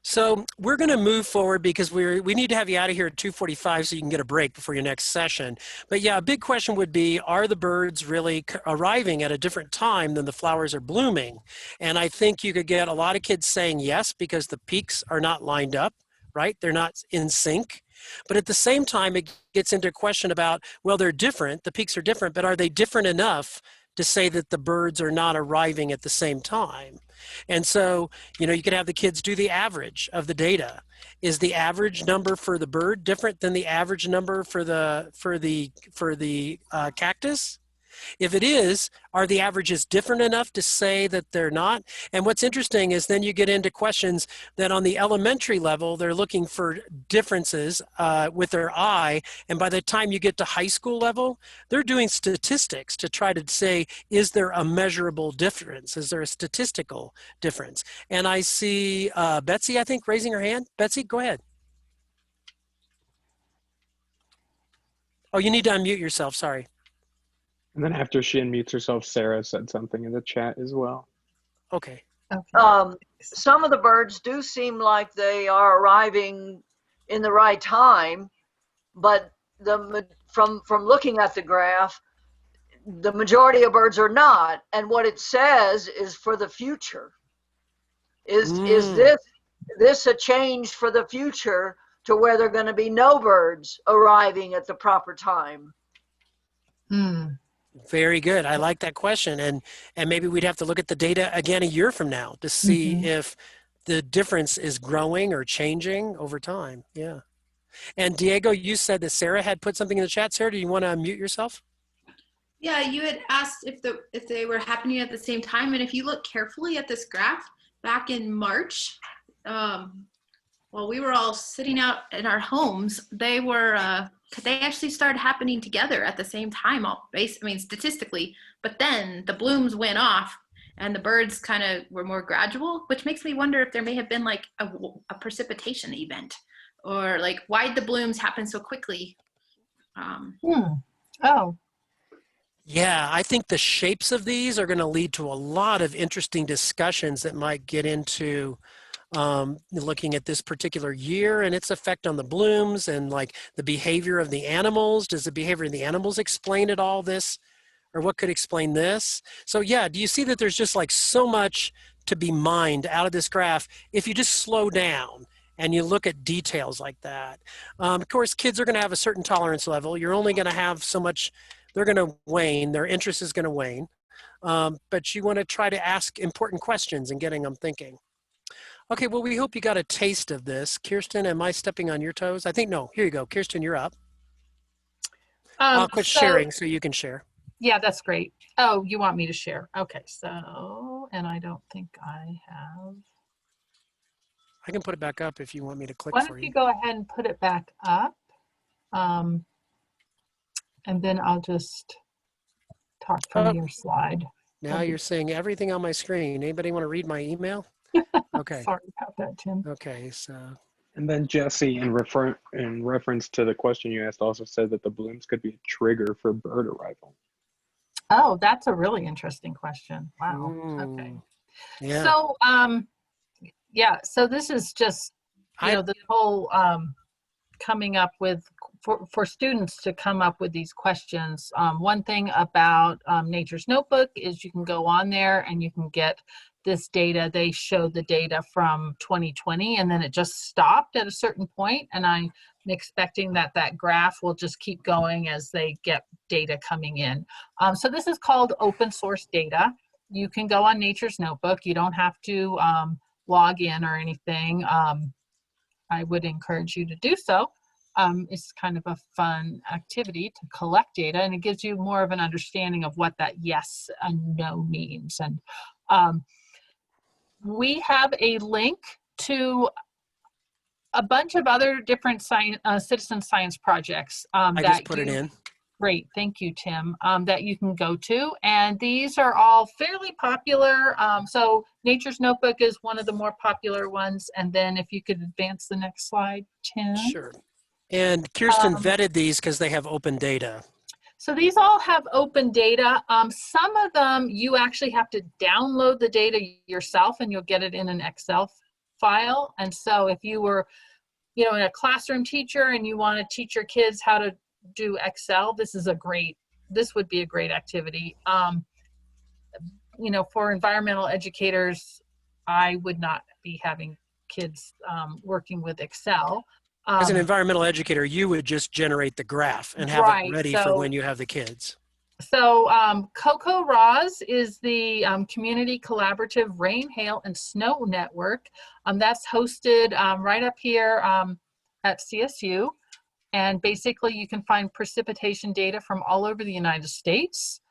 Speaker 2: So we're going to move forward because we need to have you out of here at 2:45 so you can get a break before your next session. But yeah, a big question would be, are the birds really arriving at a different time than the flowers are blooming? And I think you could get a lot of kids saying yes because the peaks are not lined up, right? They're not in sync. But at the same time, it gets into a question about, well, they're different, the peaks are different, but are they different enough to say that the birds are not arriving at the same time? And so, you know, you could have the kids do the average of the data. Is the average number for the bird different than the average number for the cactus? If it is, are the averages different enough to say that they're not? And what's interesting is then you get into questions that on the elementary level, they're looking for differences with their eye. And by the time you get to high school level, they're doing statistics to try to say, is there a measurable difference? Is there a statistical difference? And I see Betsy, I think, raising her hand. Betsy, go ahead. Oh, you need to unmute yourself, sorry.
Speaker 11: And then after she unmutes herself, Sarah said something in the chat as well.
Speaker 2: Okay.
Speaker 10: Some of the birds do seem like they are arriving in the right time, but from looking at the graph, the majority of birds are not. And what it says is for the future. Is this a change for the future to where there are going to be no birds arriving at the proper time?
Speaker 2: Very good. I like that question. And maybe we'd have to look at the data again a year from now to see if the difference is growing or changing over time. Yeah. And Diego, you said that Sarah had put something in the chat. Sarah, do you want to unmute yourself?
Speaker 6: Yeah, you had asked if they were happening at the same time. And if you look carefully at this graph, back in March, while we were all sitting out in our homes, they actually started happening together at the same time, statistically, but then the blooms went off and the birds kind of were more gradual, which makes me wonder if there may have been like a precipitation event, or like why'd the blooms happen so quickly?
Speaker 3: Oh.
Speaker 2: Yeah, I think the shapes of these are going to lead to a lot of interesting discussions that might get into looking at this particular year and its effect on the blooms and like the behavior of the animals. Does the behavior of the animals explain it all this, or what could explain this? So yeah, do you see that there's just like so much to be mined out of this graph if you just slow down and you look at details like that? Of course, kids are going to have a certain tolerance level. You're only going to have so much, they're going to wane, their interest is going to wane. But you want to try to ask important questions and getting them thinking. Okay, well, we hope you got a taste of this. Kirsten, am I stepping on your toes? I think no. Here you go. Kirsten, you're up. I'll quit sharing so you can share.
Speaker 3: Yeah, that's great. Oh, you want me to share? Okay, so, and I don't think I have.
Speaker 2: I can put it back up if you want me to click
Speaker 3: Why
Speaker 2: for
Speaker 3: don't
Speaker 2: you.
Speaker 3: you go ahead and put it back up? And then I'll just talk from your slide.
Speaker 2: Now you're saying everything on my screen. Anybody want to read my email? Okay.
Speaker 3: Sorry about that, Tim.
Speaker 2: Okay, so.
Speaker 11: And then Jesse, in reference to the question you asked, also said that the blooms could be a trigger for bird arrival.
Speaker 3: Oh, that's a really interesting question. Wow. Okay.
Speaker 2: Yeah.
Speaker 3: So, yeah, so this is just, you know, the whole coming up with, for students to come up with these questions. One thing about Nature's Notebook is you can go on there and you can get this data. They showed the data from 2020 and then it just stopped at a certain point, and I'm expecting that that graph will just keep going as they get data coming in. So this is called open source data. You can go on Nature's Notebook. You don't have to log in or anything. I would encourage you to do so. It's kind of a fun activity to collect data, and it gives you more of an understanding of what that yes and no means. And we have a link to a bunch of other different citizen science projects.
Speaker 2: I just put it in.
Speaker 3: Great, thank you, Tim, that you can go to. And these are all fairly popular. So Nature's Notebook is one of the more popular ones. And then if you could advance the next slide, Tim.
Speaker 2: Sure. And Kirsten vetted these because they have open data.
Speaker 3: So these all have open data. Some of them you actually have to download the data yourself and you'll get it in an Excel file. And so if you were, you know, a classroom teacher and you want to teach your kids how to do Excel, this would be a great activity. You know, for environmental educators, I would not be having kids working with Excel.
Speaker 2: As an environmental educator, you would just generate the graph and have it ready for when you have the kids.
Speaker 3: So Coco Roz is the Community Collaborative Rain, Hail, and Snow Network. That's hosted right up here at CSU. And basically you can find precipitation data from all over the United States,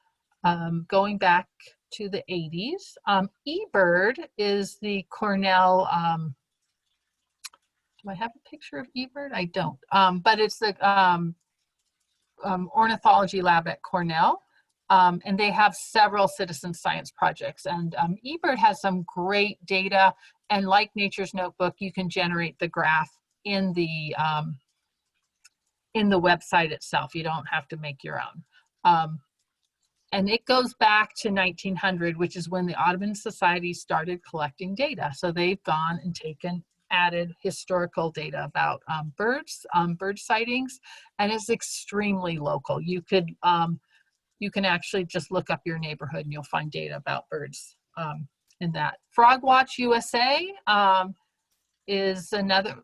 Speaker 3: going back to the 80s. eBird is the Cornell, do I have a picture of eBird? I don't, but it's the ornithology lab at Cornell. And they have several citizen science projects. And eBird has some great data. And like Nature's Notebook, you can generate the graph in the website itself. You don't have to make your own. And it goes back to 1900, which is when the Audubon Society started collecting data. So they've gone and added historical data about birds, bird sightings, and it's extremely local. You can actually just look up your neighborhood and you'll find data about birds in that. Frog Watch USA is another,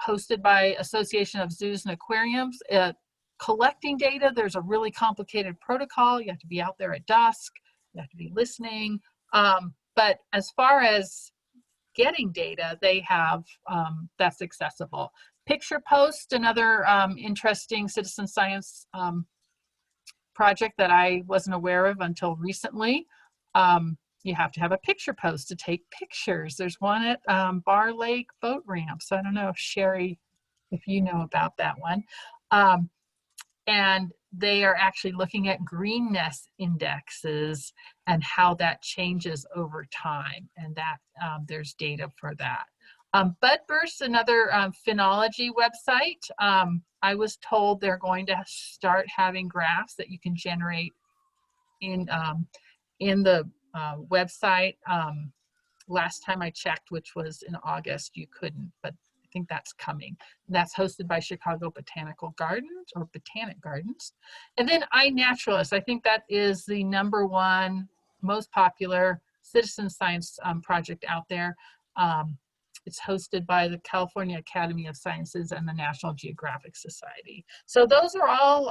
Speaker 3: hosted by Association of Zoos and Aquariums. Collecting data, there's a really complicated protocol. You have to be out there at dusk, you have to be listening. But as far as getting data, they have, that's accessible. Picture Post, another interesting citizen science project that I wasn't aware of until recently. You have to have a picture post to take pictures. There's one at Bar Lake Boat Ramp. So I don't know if Sherry, if you know about that one. And they are actually looking at greenness indexes and how that changes over time. And that there's data for that. Budburst, another phenology website. I was told they're going to start having graphs that you can generate in the website. Last time I checked, which was in August, you couldn't, but I think that's coming. That's hosted by Chicago Botanical Gardens or Botanic Gardens. And then iNaturalist, I think that is the #1 most popular citizen science project out there. It's hosted by the California Academy of Sciences and the National Geographic Society. So those are all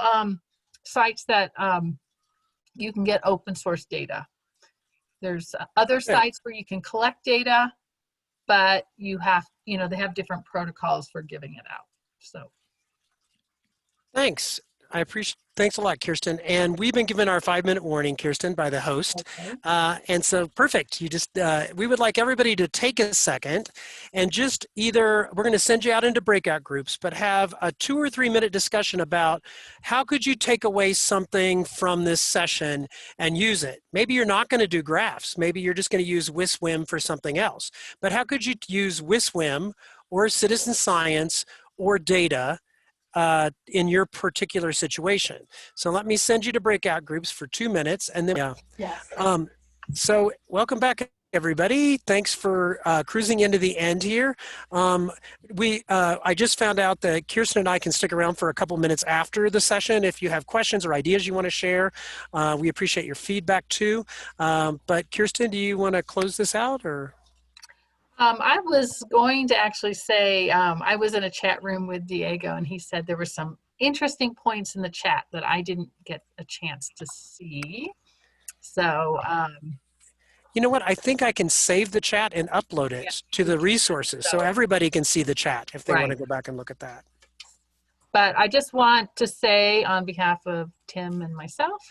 Speaker 3: sites that you can get open source data. There's other sites where you can collect data, but you have, they have different protocols for giving it out. So.
Speaker 2: Thanks. Thanks a lot, Kirsten. And we've been given our 5-minute warning, Kirsten, by the host.
Speaker 3: Okay.
Speaker 2: And so perfect. We would like everybody to take a second and just we're going to send you out into breakout groups, but have a 2 or 3 minute discussion about how could you take away something from this session and use it. Maybe you're not going to do graphs. Maybe you're just going to use WISWIM for something else. But how could you use WISWIM or citizen science or data in your particular situation? So let me send you to breakout groups for 2 minutes, and then
Speaker 3: Yes.
Speaker 2: So welcome back, everybody. Thanks for cruising into the end here. I just found out that Kirsten and I can stick around for a couple minutes after the session if you have questions or ideas you want to share. We appreciate your feedback too. But Kirsten, do you want to close this out, or?
Speaker 3: I was going to actually say, I was in a chat room with Diego, and he said there were some interesting points in the chat that I didn't get a chance to see. So,
Speaker 2: you know what? I think I can save the chat and upload it to the resources so everybody can see the chat if they want to go back and look at that.
Speaker 3: But I just want to say on behalf of Tim and myself,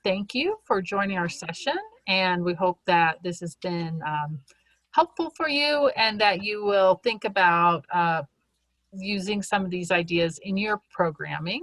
Speaker 3: thank you for joining our session. And we hope that this has been helpful for you, and that you will think about using some of these ideas in your programming.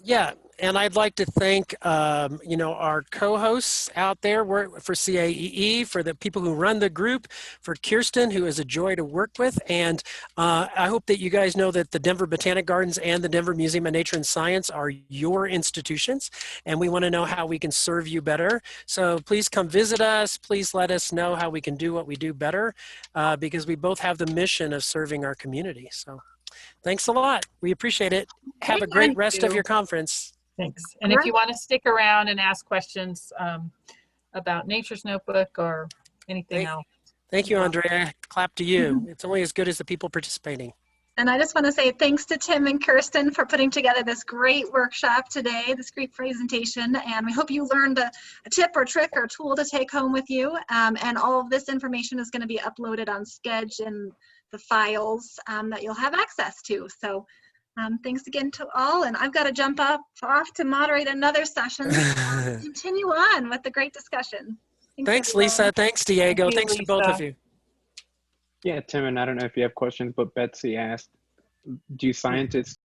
Speaker 2: Yeah, and I'd like to thank our co-hosts out there for CAEE, for the people who run the group, for Kirsten, who is a joy to work with, and I hope that you guys know that the Denver Botanic Gardens and the Denver Museum of Nature and Science are your institutions, and we want to know how we can serve you better. So please come visit us. Please let us know how we can do what we do better, because we both have the mission of serving our community. So thanks a lot. We appreciate it. Have a great rest of your conference.
Speaker 3: Thanks. And if you want to stick around and ask questions about Nature's Notebook or anything else.
Speaker 2: Thank you, Andrea. Clap to you. It's only as good as the people participating.
Speaker 1: And I just want to say thanks to Tim and Kirsten for putting together this great workshop today, this great presentation. And we hope you learned a tip or trick or tool to take home with you. And all of this information is going to be uploaded on Sketch and the files that you'll have access to. So thanks again to all. And I've got to jump off to moderate another session. Continue on with the great discussion.
Speaker 2: Thanks, Lisa. Thanks, Diego. Thanks to both of you.
Speaker 11: Yeah, Tim, and I don't know if you have questions, but Betsy asked, do scientists